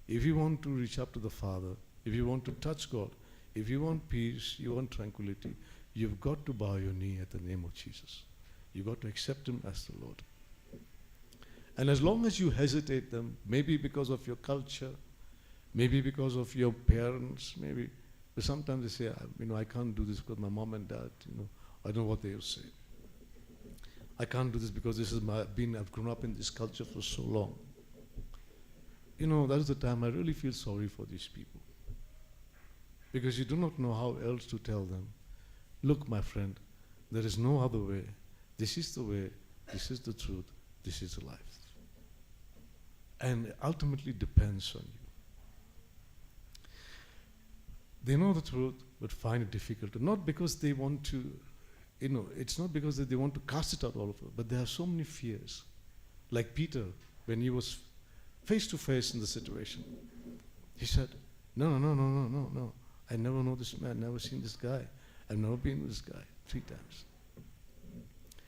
if you want to reach up to the Father, if you want to touch God, if you want peace, you want tranquility, you've got to bow your knee at the name of Jesus. You've got to accept him as the Lord. And as long as you hesitate them, maybe because of your culture, maybe because of your parents, maybe, but sometimes they say, I can't do this because my mom and dad, I don't know what they will say. I can't do this because this is I've grown up in this culture for so long. That is the time I really feel sorry for these people. Because you do not know how else to tell them, look, my friend, there is no other way. This is the way, this is the truth, this is the life. And it ultimately depends on you. They know the truth, but find it difficult. Not because they want to, it's not because they want to cast it out all over, but there are so many fears. Like Peter, when he was face to face in the situation, he said, no. I never know this man, never seen this guy. I've never been with this guy 3 times.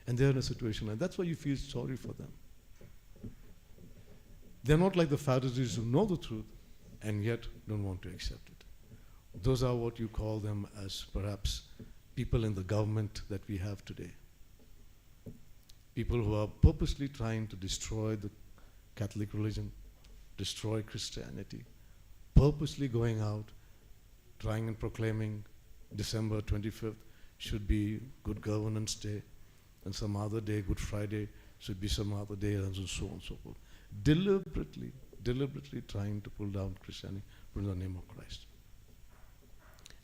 And they're in a situation, and that's why you feel sorry for them. They're not like the Pharisees who know the truth and yet don't want to accept it. Those are what you call them as perhaps people in the government that we have today. People who are purposely trying to destroy the Catholic religion, destroy Christianity, purposely going out, trying and proclaiming December 25th should be Good Governance Day, and some other day, Good Friday, should be some other day, and so on and so forth. Deliberately trying to pull down Christianity, put in the name of Christ.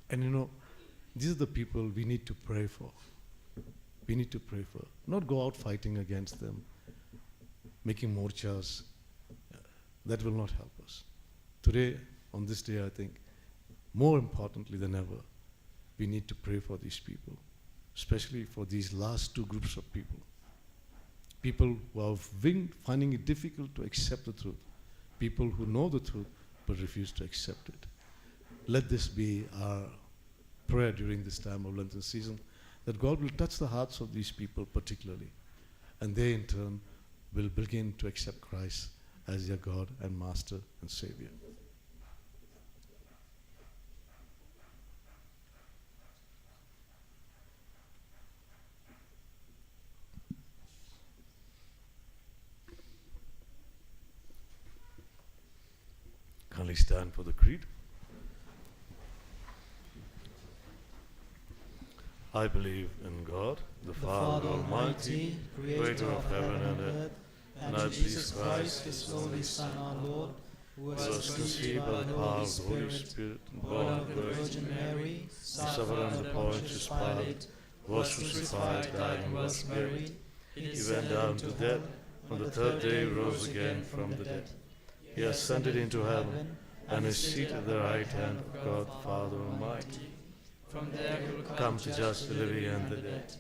And these are the people we need to pray for. We need to pray for. Not go out fighting against them, making morchas. That will not help us. Today, on this day, I think, more importantly than ever, we need to pray for these people, especially for these last 2 groups of people. People who are finding it difficult to accept the truth. People who know the truth but refuse to accept it. Let this be our prayer during this time of Lenten season, that God will touch the hearts of these people particularly, and they in turn will begin to accept Christ as their God and Master and Savior. Kindly stand for the creed. I believe in God, the Father Almighty, creator of heaven and earth, and I believe Jesus Christ, his only Son, our Lord, who was conceived by the power of the Holy Spirit, born of the Virgin Mary, suffered under Pontius Pilate, was crucified, died, and was buried. He went down to death. On the 3rd day rose again from the dead. He ascended into heaven and is seated at the right hand of God the Father Almighty. From there he will Come to judge the living and the dead.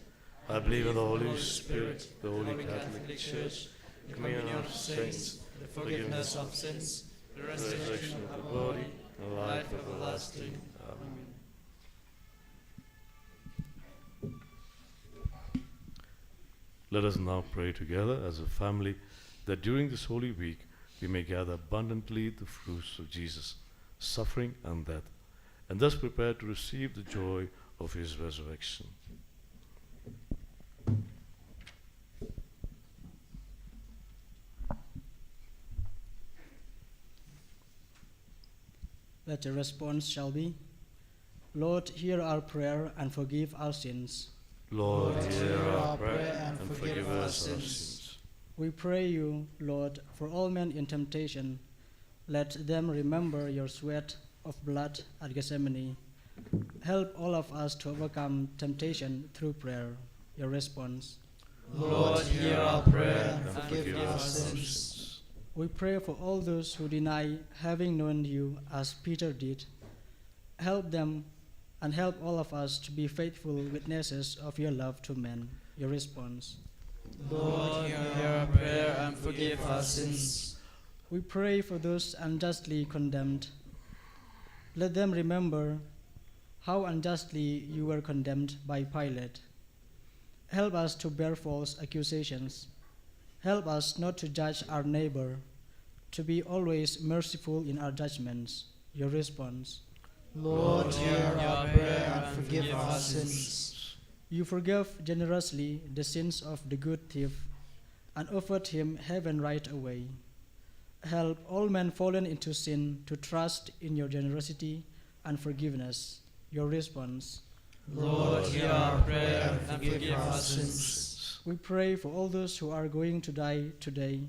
I believe in the Holy Spirit, the Holy Catholic Church, the communion of saints, the forgiveness of sins, the the resurrection resurrection of of the the body, body, and life everlasting. Amen. Let us now pray together as a family that during this Holy Week we may gather abundantly the fruits of Jesus' suffering and death, and thus prepare to receive the joy of his resurrection. Let the response shall be, Lord, hear our prayer and forgive our sins. Lord, hear our prayer and forgive us our sins. We pray you, Lord, for all men in temptation, let them remember your sweat of blood at Gethsemane. Help all of us to overcome temptation through prayer. Your response. Lord, hear our prayer and forgive our sins. We pray for all those who deny having known you as Peter did. Help them and help all of us to be faithful witnesses of your love to men. Your response. Lord, hear our prayer and forgive our sins. We pray for those unjustly condemned. Let them remember how unjustly you were condemned by Pilate. Help us to bear false accusations. Help us not to judge our neighbor, to be always merciful in our judgments. Your response. Lord, hear our prayer and forgive our sins. You forgave generously the sins of the good thief and offered him heaven right away. Help all men fallen into sin to trust in your generosity and forgiveness. Your response. Lord, hear our prayer and forgive our sins. We pray for all those who are going to die today.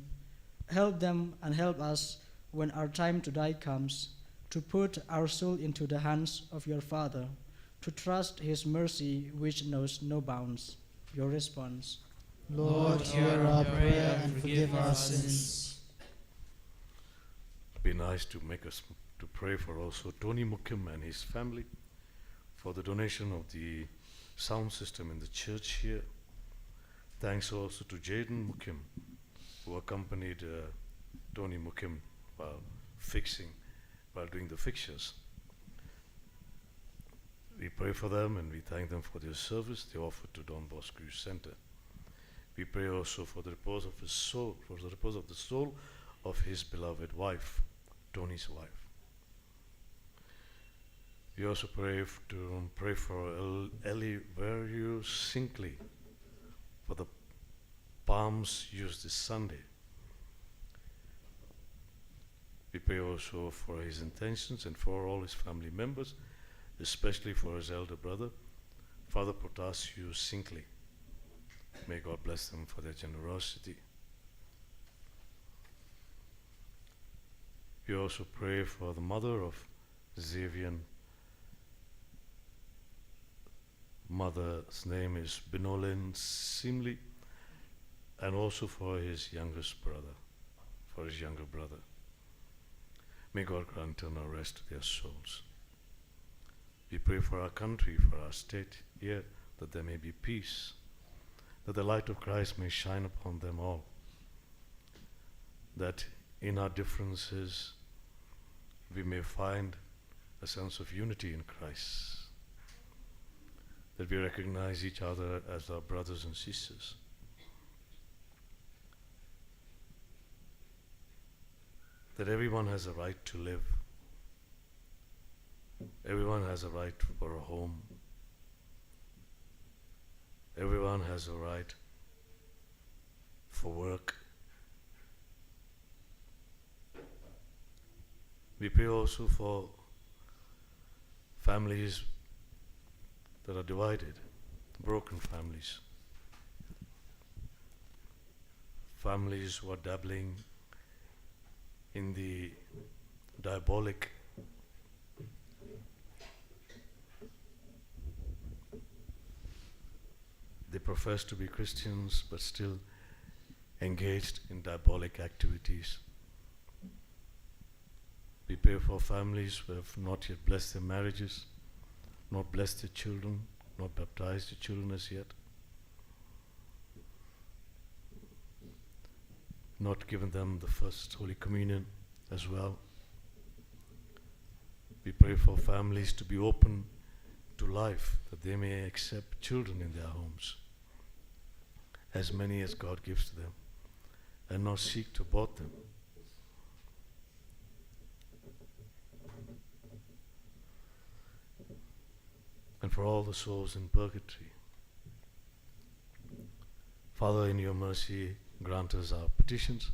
Help them and help us when our time to die comes, to put our soul into the hands of your Father, to trust his mercy which knows no bounds. Your response. Lord, hear our prayer and forgive our sins. It'd be nice to make us to pray for also Tony Mukim and his family for the donation of the sound system in the church here. Thanks also to Jaden Mukim, who accompanied Tony Mukim while doing the fixtures. We pray for them and we thank them for their service they offered to Don Bosco Youth Center. We pray also for the repose of his soul, for the repose of the soul of his beloved wife, Tony's wife. We also pray for Ellie Verio Sinkley for the palms used this Sunday. We pray also for his intentions and for all his family members, especially for his elder brother, Father Protasio Sinkley. May God bless them for their generosity. We also pray for the mother of Xavier. Mother's name is Binolin Simley, and also for his younger brother. May God grant eternal rest to their souls. We pray for our country, for our state here, that there may be peace, that the light of Christ may shine upon them all, that in our differences we may find a sense of unity in Christ, that we recognize each other as our brothers and sisters. That everyone has a right to live. Everyone has a right for a home. Everyone has a right for work. We pray also for families that are divided, broken families. Families who are dabbling in the diabolic. They profess to be Christians but still engaged in diabolic activities. We pray for families who have not yet blessed their marriages, not blessed their children, not baptized their children as yet, not given them the first Holy Communion as well. We pray for families to be open to life, that they may accept children in their homes, as many as God gives to them, and not seek to abort them. And for all the souls in purgatory. Father, in your mercy, grant us our petitions,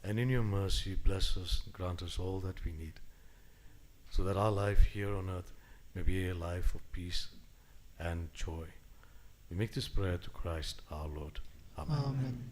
and in your mercy, bless us, grant us all that we need, so that our life here on earth may be a life of peace and joy. We make this prayer to Christ our Lord. Amen. Amen.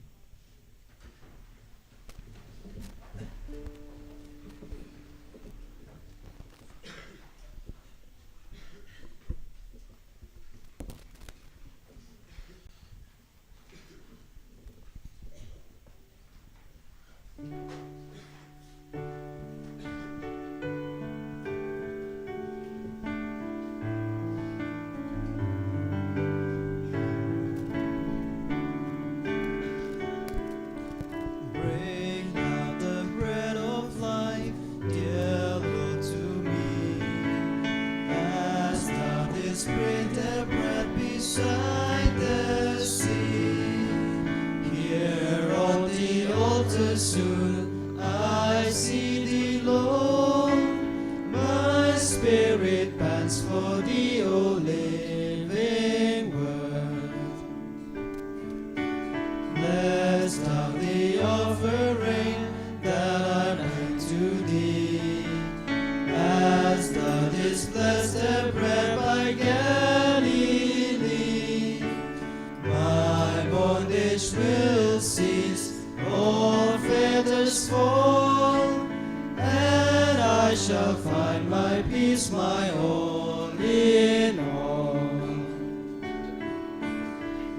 soon I see thee, Lord. My spirit pants for thee, O living word. Blessed are the offering that I bring to thee, as thou didst bless the bread by Galilee. My bondage will cease, all fetters fall, and I shall find my peace, my all in all.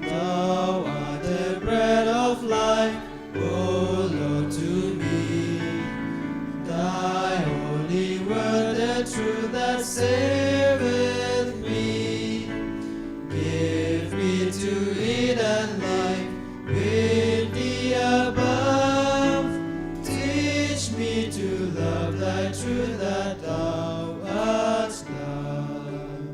Thou art the bread of life, O Lord, to me. Thy holy word, the truth that saveth me. Give me to eat and life with thee above. Teach me to love thy truth that thou hast loved.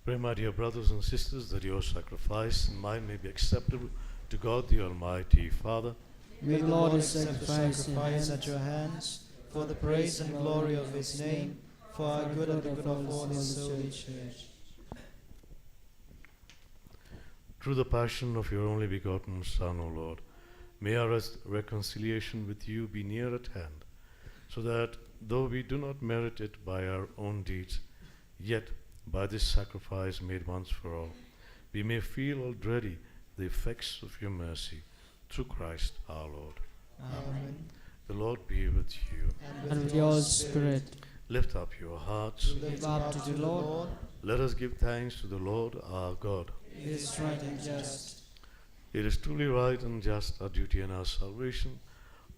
Pray, my dear brothers and sisters, that your sacrifice and mine may be acceptable to God the Almighty Father. May the Lord accept the sacrifice at your hands, for the praise and glory of his name, for our good and the good of all his holy church. Through the passion of your only begotten Son, O Lord, may our reconciliation with you be near at hand, so that, though we do not merit it by our own deeds, yet by this sacrifice made once for all, we may feel already the effects of your mercy, through Christ our Lord. Amen. The Lord be with you. And with your spirit, Lift up your hearts. lift up to the Lord. Let us give thanks to the Lord our God. It is right and just. It is truly right and just, our duty and our salvation,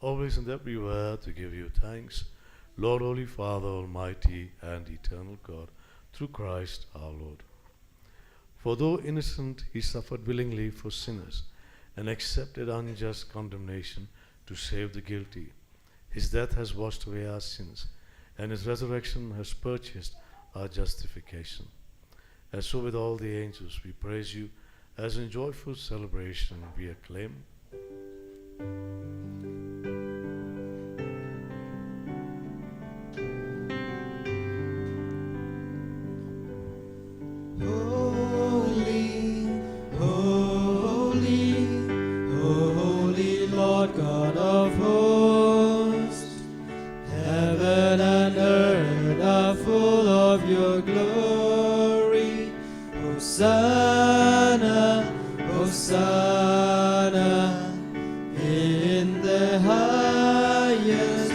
always and everywhere to give you thanks, Lord, Holy Father, Almighty and eternal God, through Christ our Lord. For though innocent, he suffered willingly for sinners, and accepted unjust condemnation to save the guilty. His death has washed away our sins, and his resurrection has purchased our justification. And so with all the angels we praise you, as in joyful celebration we acclaim. Holy, holy, holy Lord God of hosts, heaven and earth are full of your glory. Hosanna, Hosanna, in the highest.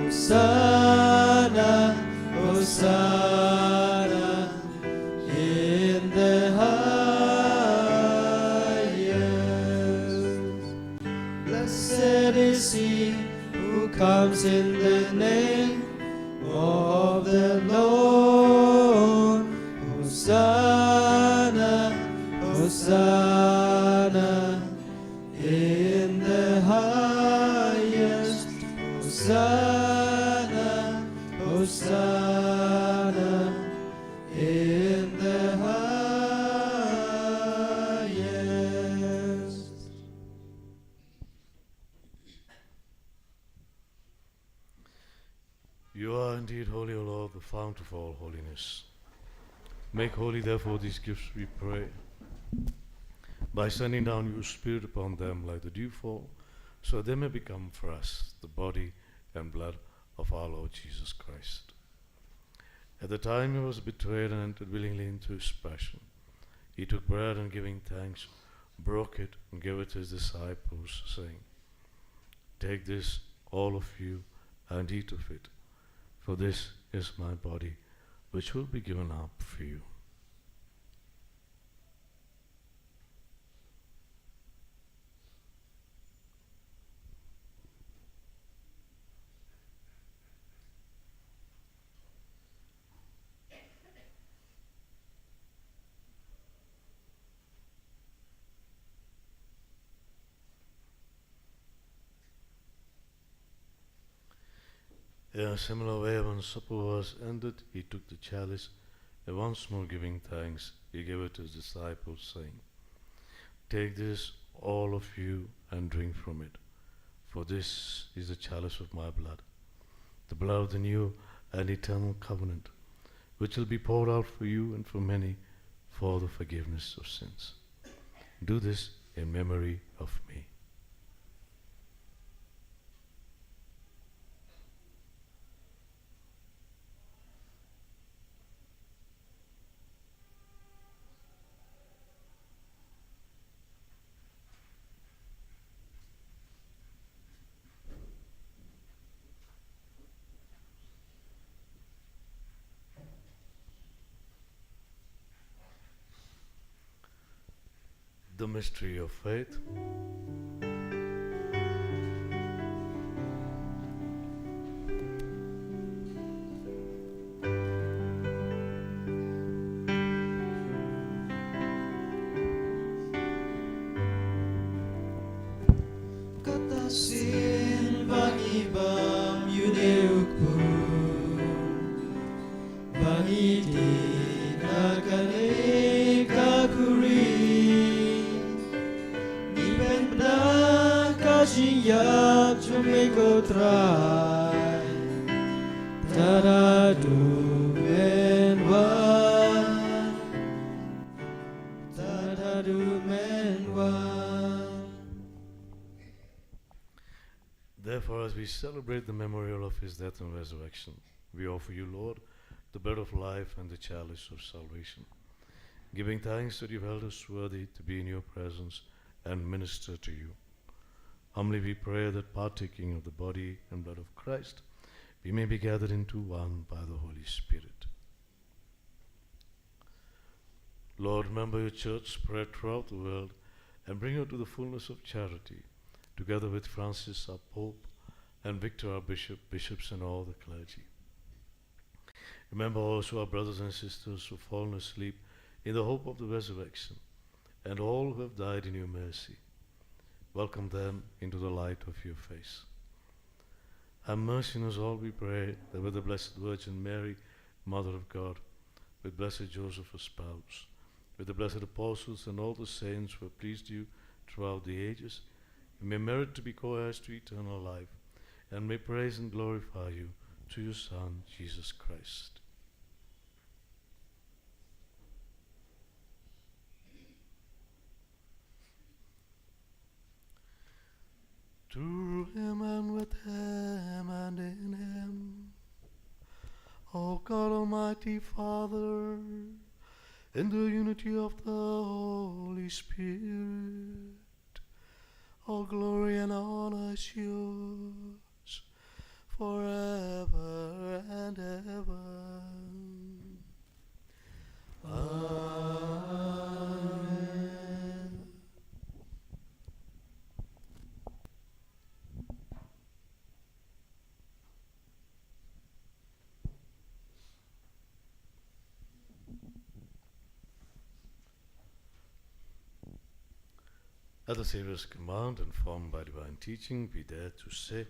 Hosanna, Hosanna, in the highest. Blessed is he who comes in the name of the Lord. Hosanna, Hosanna, in the highest. Hosanna, Hosanna, in the highest. You are indeed holy, O Lord, the fount of all holiness. Make holy, therefore, these gifts, we pray, by sending down your Spirit upon them like the dewfall, so they may become for us the body and blood of our Lord Jesus Christ. At the time he was betrayed and entered willingly into his passion, he took bread and giving thanks, broke it and gave it to his disciples, saying, "Take this, all of you, and eat of it, for this is my body, which will be given up for you." In a similar way, when supper was ended, he took the chalice, and once more giving thanks, he gave it to his disciples, saying, Take this, all of you, and drink from it. For this is the chalice of my blood, the blood of the new and eternal covenant, which will be poured out for you and for many for the forgiveness of sins. Do this in memory of me. The mystery of faith. Katasin bangibam yuneukpu bangiti nakane kakuri nipen pna kashinyap chumeko trai tadadu menwan Therefore, as we celebrate the memorial of his death and resurrection, we offer you, Lord, the bread of life and the chalice of salvation, giving thanks that you've held us worthy to be in your presence and minister to you. Humbly we pray that partaking of the body and blood of Christ, we may be gathered into one by the Holy Spirit. Lord, remember your church spread throughout the world and bring her to the fullness of charity, together with Francis our Pope and Victor our Bishop, bishops and all the clergy. Remember also our brothers and sisters who have fallen asleep in the hope of the resurrection, and all who have died in your mercy. Welcome them into the light of your face. Have mercy on us all, we pray, that with the Blessed Virgin Mary, Mother of God, with blessed Joseph her spouse, with the blessed apostles and all the saints who have pleased you throughout the ages, we may merit to be co-heirs to eternal life, and may praise and glorify you through your Son, Jesus Christ. Through him and with him and in him, O God Almighty Father, in the unity of the Holy Spirit, all glory and honor is yours forever and ever. Amen. At the Saviour's command, informed by divine teaching, we dare to say,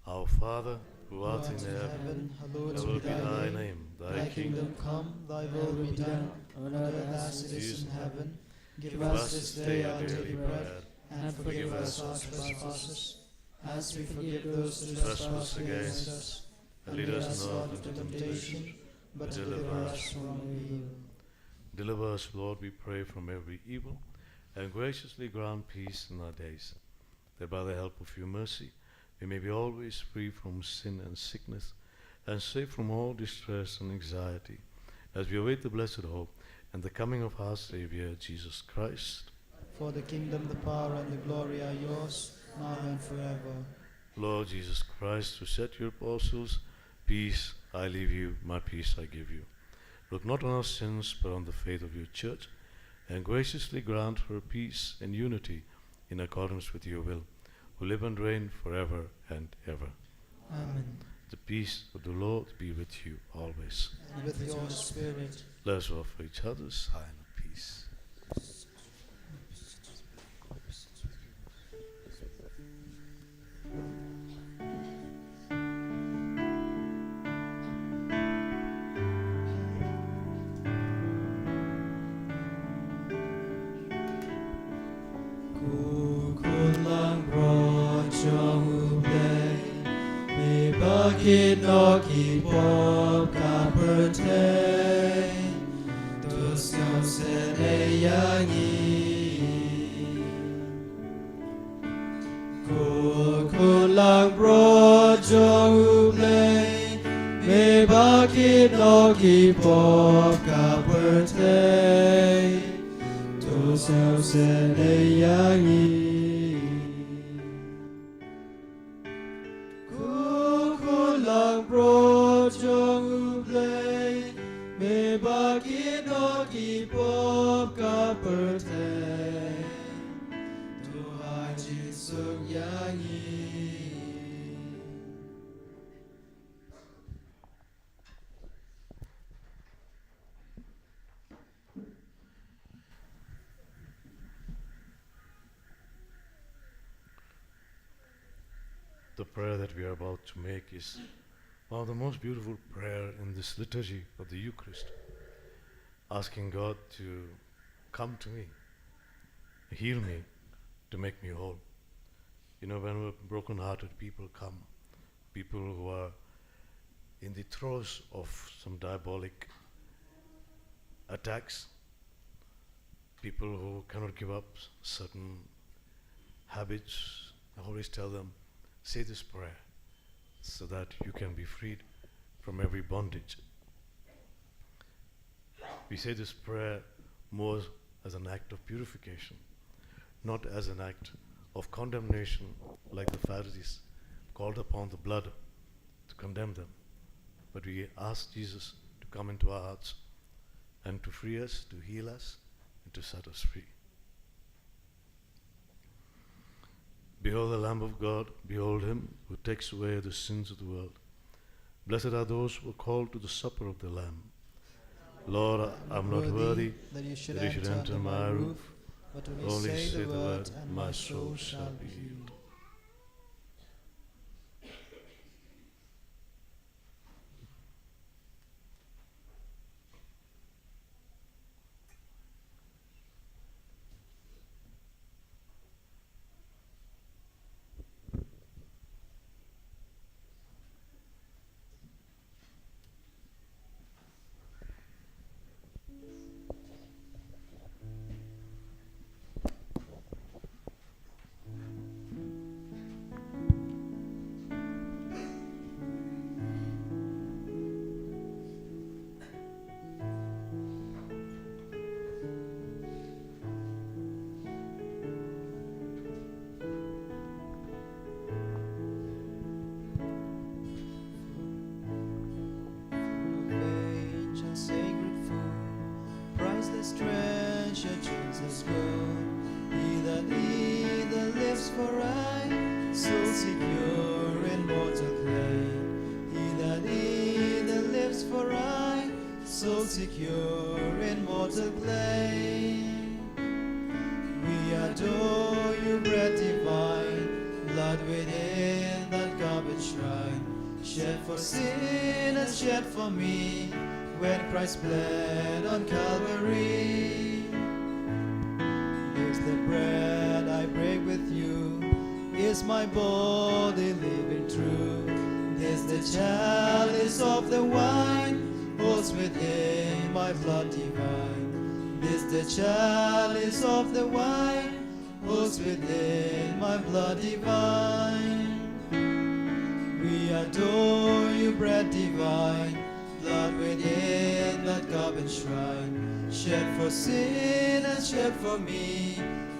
Our Father, who art in heaven, hallowed be thy name. Thy kingdom come, thy will be done, on earth as it is in heaven. Give us this day our daily bread, and forgive us our trespasses, as we forgive those who trespass against us. And lead us not into temptation, but deliver us from evil. Deliver us, Lord, we pray, from every evil, and graciously grant peace in our days, that by the help of your mercy we may be always free from sin and sickness, and safe from all distress and anxiety, as we await the blessed hope and the coming of our Saviour, Jesus Christ. For the kingdom, the power, and the glory are yours, now and forever. Lord Jesus Christ, who said to your apostles, Peace I leave you, my peace I give you. Look not on our sins, but on the faith of your church, and graciously grant her peace and unity in accordance with your will, who live and reign forever and ever. Amen. The peace of the Lord be with you always. And with your spirit. Let us offer each other a sign of peace. คิดนอกกี่ปอบกาเปิดเทตัวเสียวเสนยางีกูคุณลังโปรดจงอุเบลไม่บาคิดนอกกี่ปอบกาเปิดเทตัวเสียวเสนยางี โปรดจงอุเบลไม่บาคิดนอกกี่ปอบกาเปิดเทตัวอาจิตสุขอย่างนี้ The prayer that we are about to make is one of the most beautiful prayer in this liturgy of the Eucharist, asking God to come to me, heal me, to make me whole. You know, when broken-hearted people come, people who are in the throes of some diabolic attacks, people who cannot give up certain habits, I always tell them, say this prayer so that you can be freed from every bondage. We say this prayer more as an act of purification, not as an act of condemnation like the Pharisees called upon the blood to condemn them. But we ask Jesus to come into our hearts and to free us, to heal us, and to set us free. Behold the Lamb of God, behold him who takes away the sins of the world. Blessed are those who are called to the supper of the Lamb. Lord, I am not worthy that you should enter enter my roof, but only say the word, and my soul shall be healed. Sacred food, priceless treasure, Jesus good. He that eateth lives for aye, so secure in mortal clay. He that eateth lives for aye, so secure in mortal clay. We adore you, bread divine, blood within that garbage shrine, shed for sinners, shed for me, when Christ bled on Calvary. This the bread I break with you, is my body living true. This the chalice of the wine, holds within my blood divine. This the chalice of the wine, holds within my blood divine. We adore you, bread divine, blood within that garbage shrine, shed for sinners, shed for me,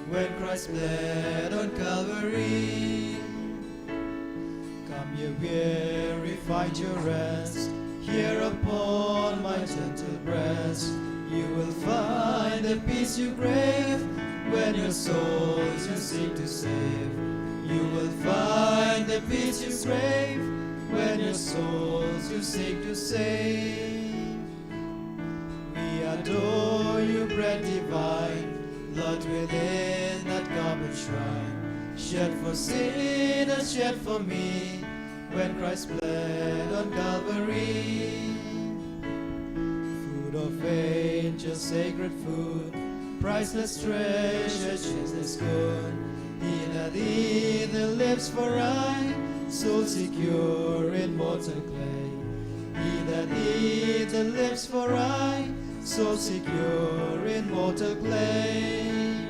when Christ bled on Calvary. Come ye weary, find your rest, here upon my gentle breast. You will find the peace you crave, when your souls you seek to save. You will find the peace you crave, when your souls you seek to save. We adore you, bread divine, blood within that garbage shrine, shed for sinners, shed for me, when Christ bled on Calvary. Food of angels, sacred food, priceless treasure, Jesus good. He that eateth lives for aye, so soul secure in mortal clay. He that eats and lives for aye, soul secure in mortal clay.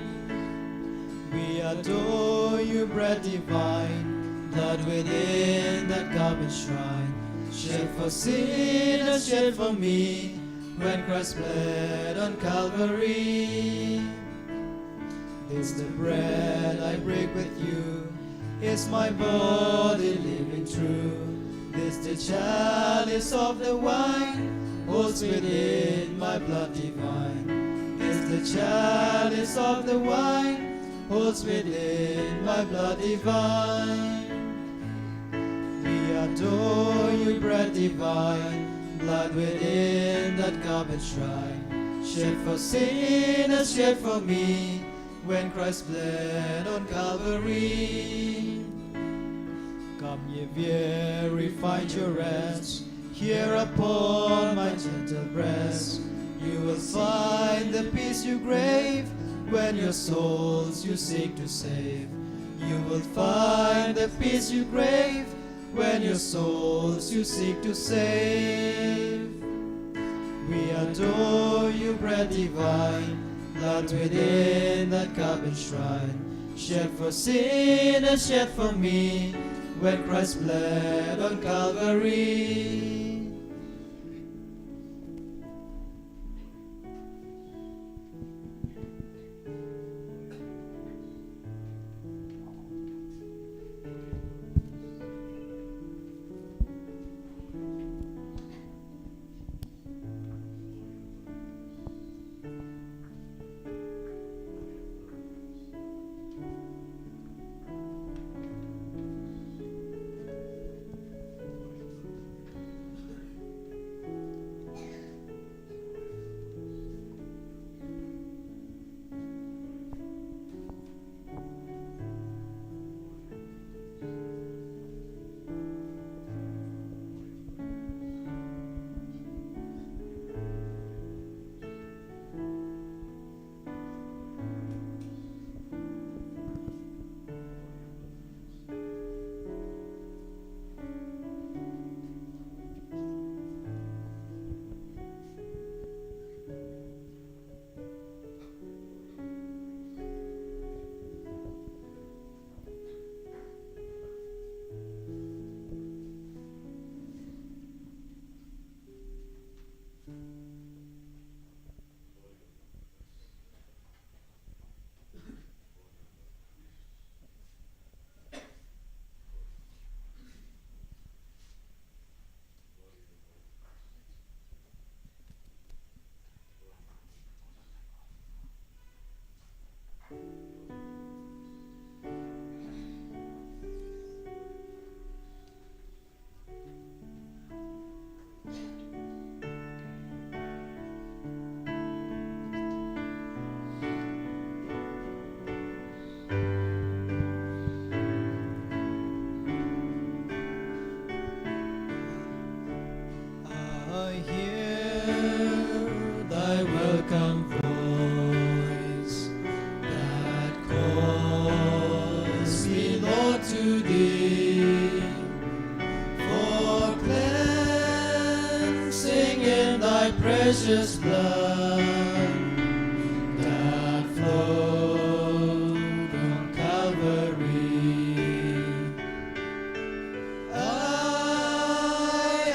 We adore you, bread divine, blood within that garment shrine, shed for sinners, shed for me, when Christ bled on Calvary. This the bread I break with you, is my body living true. This the chalice of the wine, holds within my blood divine. This the chalice of the wine, holds within my blood divine. We adore you, bread divine, blood within that garment shrine, shed for sinners, shed for me, when Christ bled on Calvary. Come ye weary, find your rest here upon my gentle breast. You will find the peace you crave when your souls you seek to save. You will find the peace you crave when your souls you seek to save. We adore you, bread divine, blood within that garment shrine, shed for sinners, shed for me, when Christ bled on Calvary. Precious blood that flowed on Calvary. I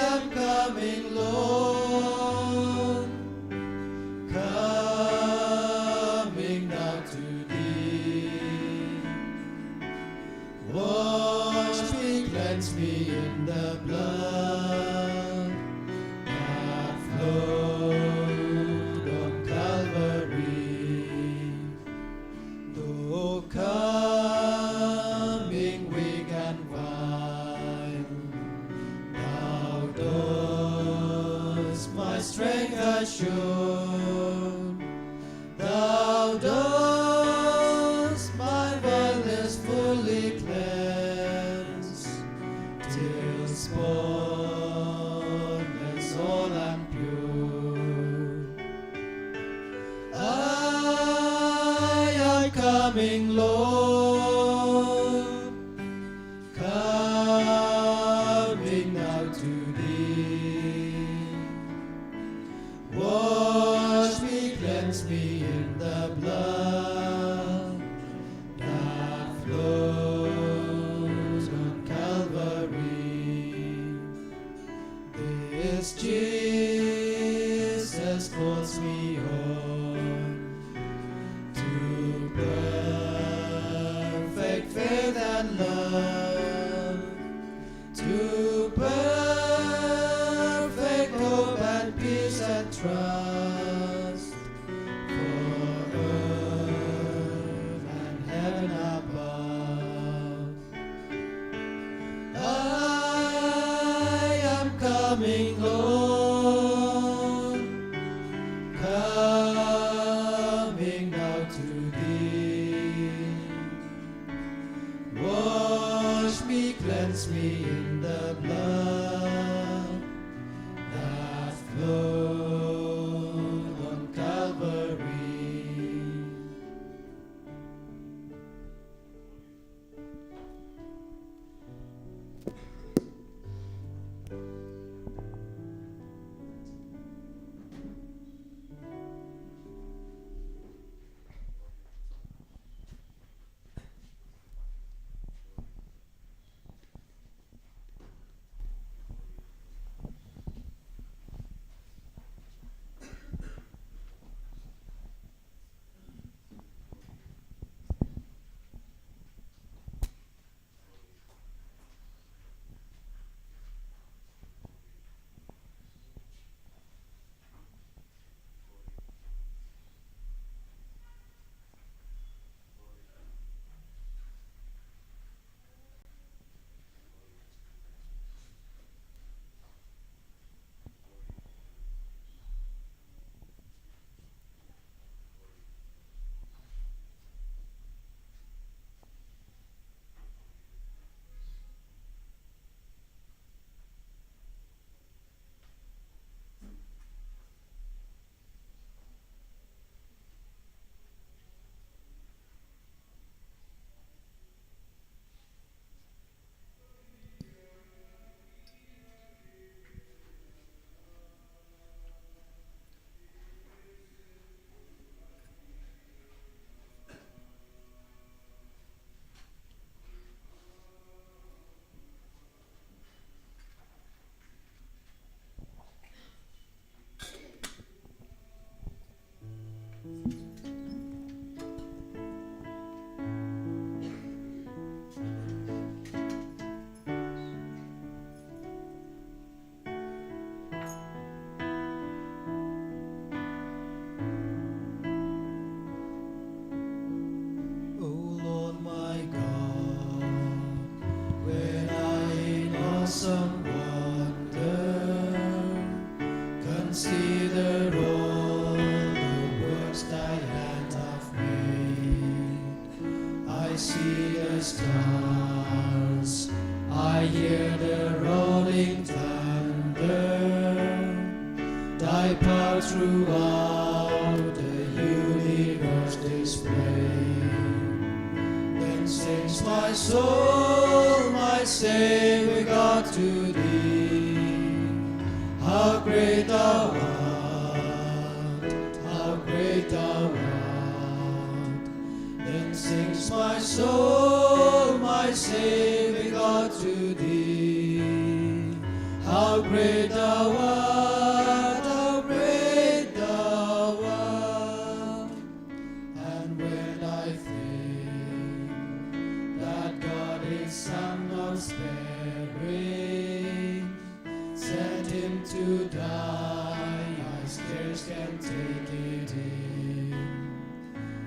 am coming, Lord, coming now to thee. Wash me, cleanse me in the blood that flowed on Calvary. Though coming weak and vile, thou dost my strength assure. Thou dost my vileness fully cleanse, till spotless all and pure. I am coming, Lord, coming Jesus, Jesus calls me on to perfect faith and love, to perfect hope and peace and trust, for earth and heaven above. I am coming on, coming now to thee. Wash me, cleanse me in the blood that flowed on Calvary. Awesome wonder, consider all the works thy hand hath made. I see the stars, I hear the rolling thunder, thy power throughout the universe displayed. Then sings my soul, my Savior God, to thee. How great thou art, how great thou art. Then sings my soul, my Savior God, to thee. How great thou art, how great thou art. And when I think that God is Son not sparing, sent him to die, I scarce can take it in.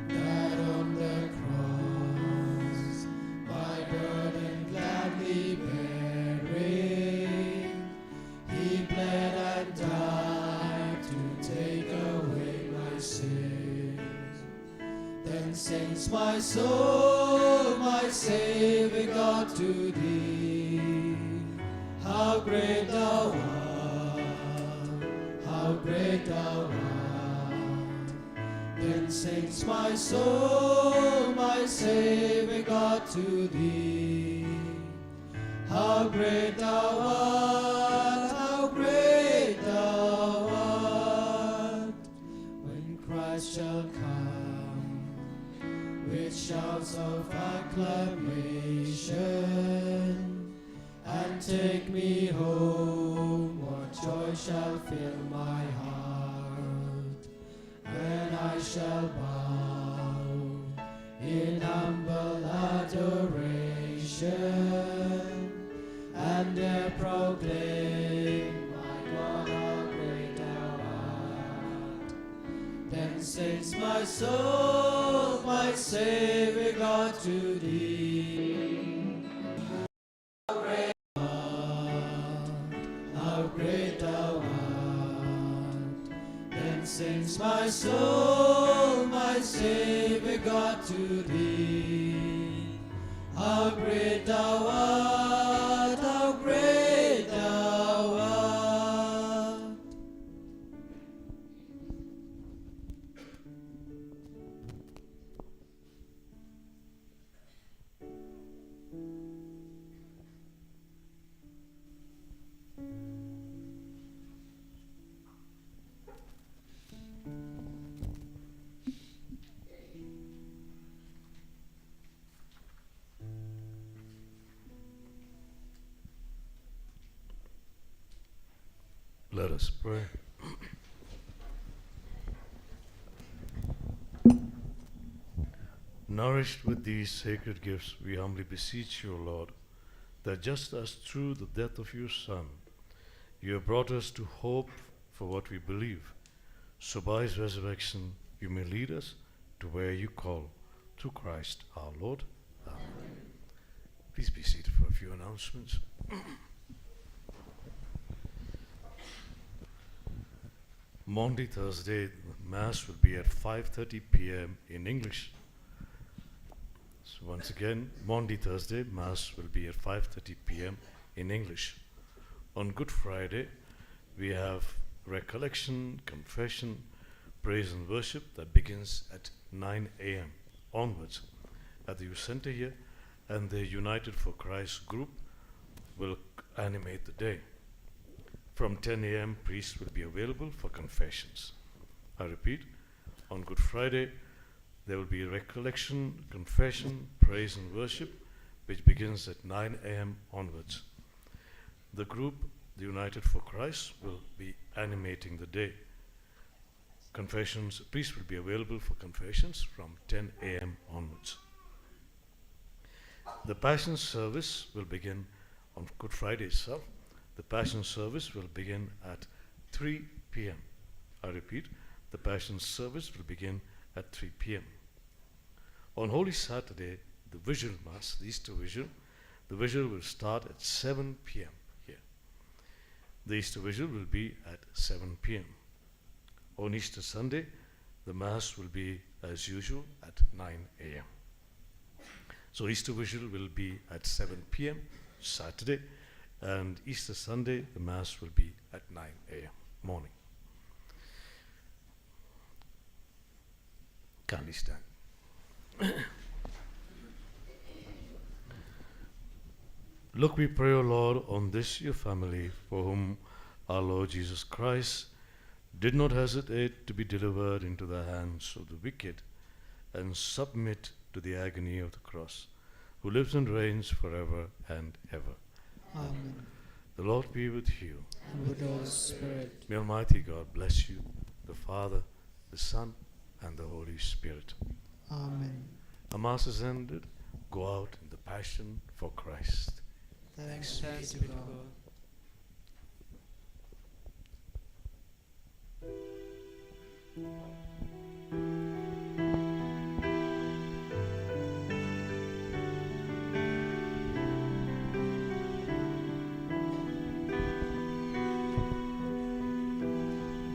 That on the cross, my burden gladly bearing, he bled and died to take away my sins. Then sings my soul, my Savior God, to thee. How great thou art, how great thou art. Then sings my soul, my Savior God, to thee. How great thou art, how great thou art. When Christ shall come with shouts of acclamation, and take me home, what joy shall fill my heart when I shall bow in humble adoration and there proclaim, my God, how great thou art. Then sings my soul, my Savior God, to thee. How great thou art. Then sings my soul, my Savior God, to thee. How great thou art, how great thou art. Let us pray. Nourished with these sacred gifts, we humbly beseech you, Lord, that just as through the death of your Son, you have brought us to hope for what we believe, so by his resurrection you may lead us to where you call, through Christ our Lord. Amen. Please be seated for a few announcements. Monday, Thursday, Mass will be at 5:30 p.m. in English. So once again, Monday, Thursday, Mass will be at 5:30 p.m. in English. On Good Friday, we have recollection, confession, praise and worship that begins at 9 a.m. onwards at the Youth Center here, and the United for Christ group will animate the day. From 10 a.m., priests will be available for confessions. I repeat, on Good Friday, there will be recollection, confession, praise and worship, which begins at 9 a.m. onwards. The group, the United for Christ, will be animating the day. Confessions, priests will be available for confessions from 10 a.m. onwards. The Passion service will begin on Good Friday itself. The Passion service will begin at 3 p.m. I repeat, the Passion service will begin at 3 p.m. On Holy Saturday, the Vigil Mass, the Easter Vigil, the Vigil will start at 7 p.m. here. The Easter Vigil will be at 7 p.m. On Easter Sunday, the Mass will be, as usual, at 9 a.m. So Easter Vigil will be at 7 p.m. Saturday, and Easter Sunday, the Mass will be at 9 a.m. morning. Kindly stand. Look, we pray, O Lord, on this your family, for whom our Lord Jesus Christ did not hesitate to be delivered into the hands of the wicked and submit to the agony of the cross, who lives and reigns forever and ever. Amen. The Lord be with you. And with your spirit. May Almighty God bless you, the Father, the Son, and the Holy Spirit. Amen. The Mass is ended. Go out in the passion for Christ. Thanks be to God.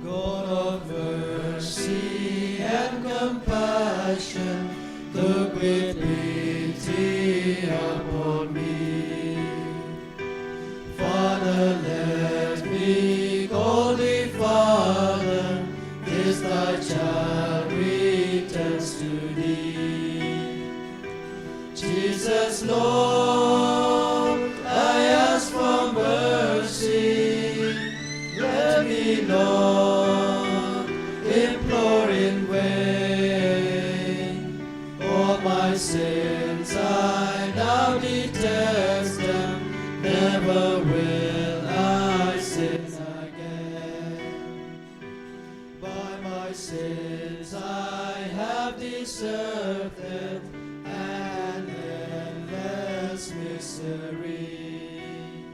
God of mercy and compassion, look with pity upon me. Father, let me call thee Father, this thy child returns to thee. Jesus, Lord, I ask for mercy. Let me, Lord, implore in vain. All my sins I now detest them, never will I sin again. victory.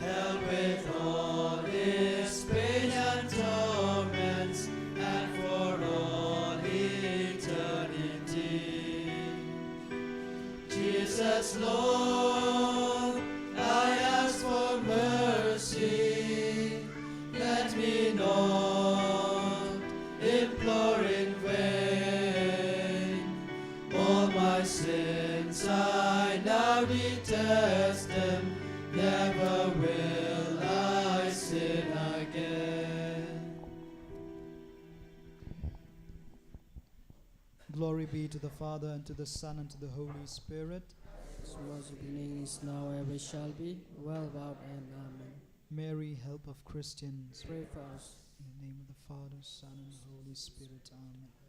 Hell with all its pain and torments, and for all eternity. Jesus, Lord, I ask for mercy. Let me not implore in vain. All my sins I now detest them. Never will I sin again. Glory be to the Father, and to the Son, and to the Holy Spirit. As was beginning, is now, ever shall be, world without end. Amen. Mary, help of Christians. Pray for us. In the name of the Father, Son, and Holy Spirit. Amen.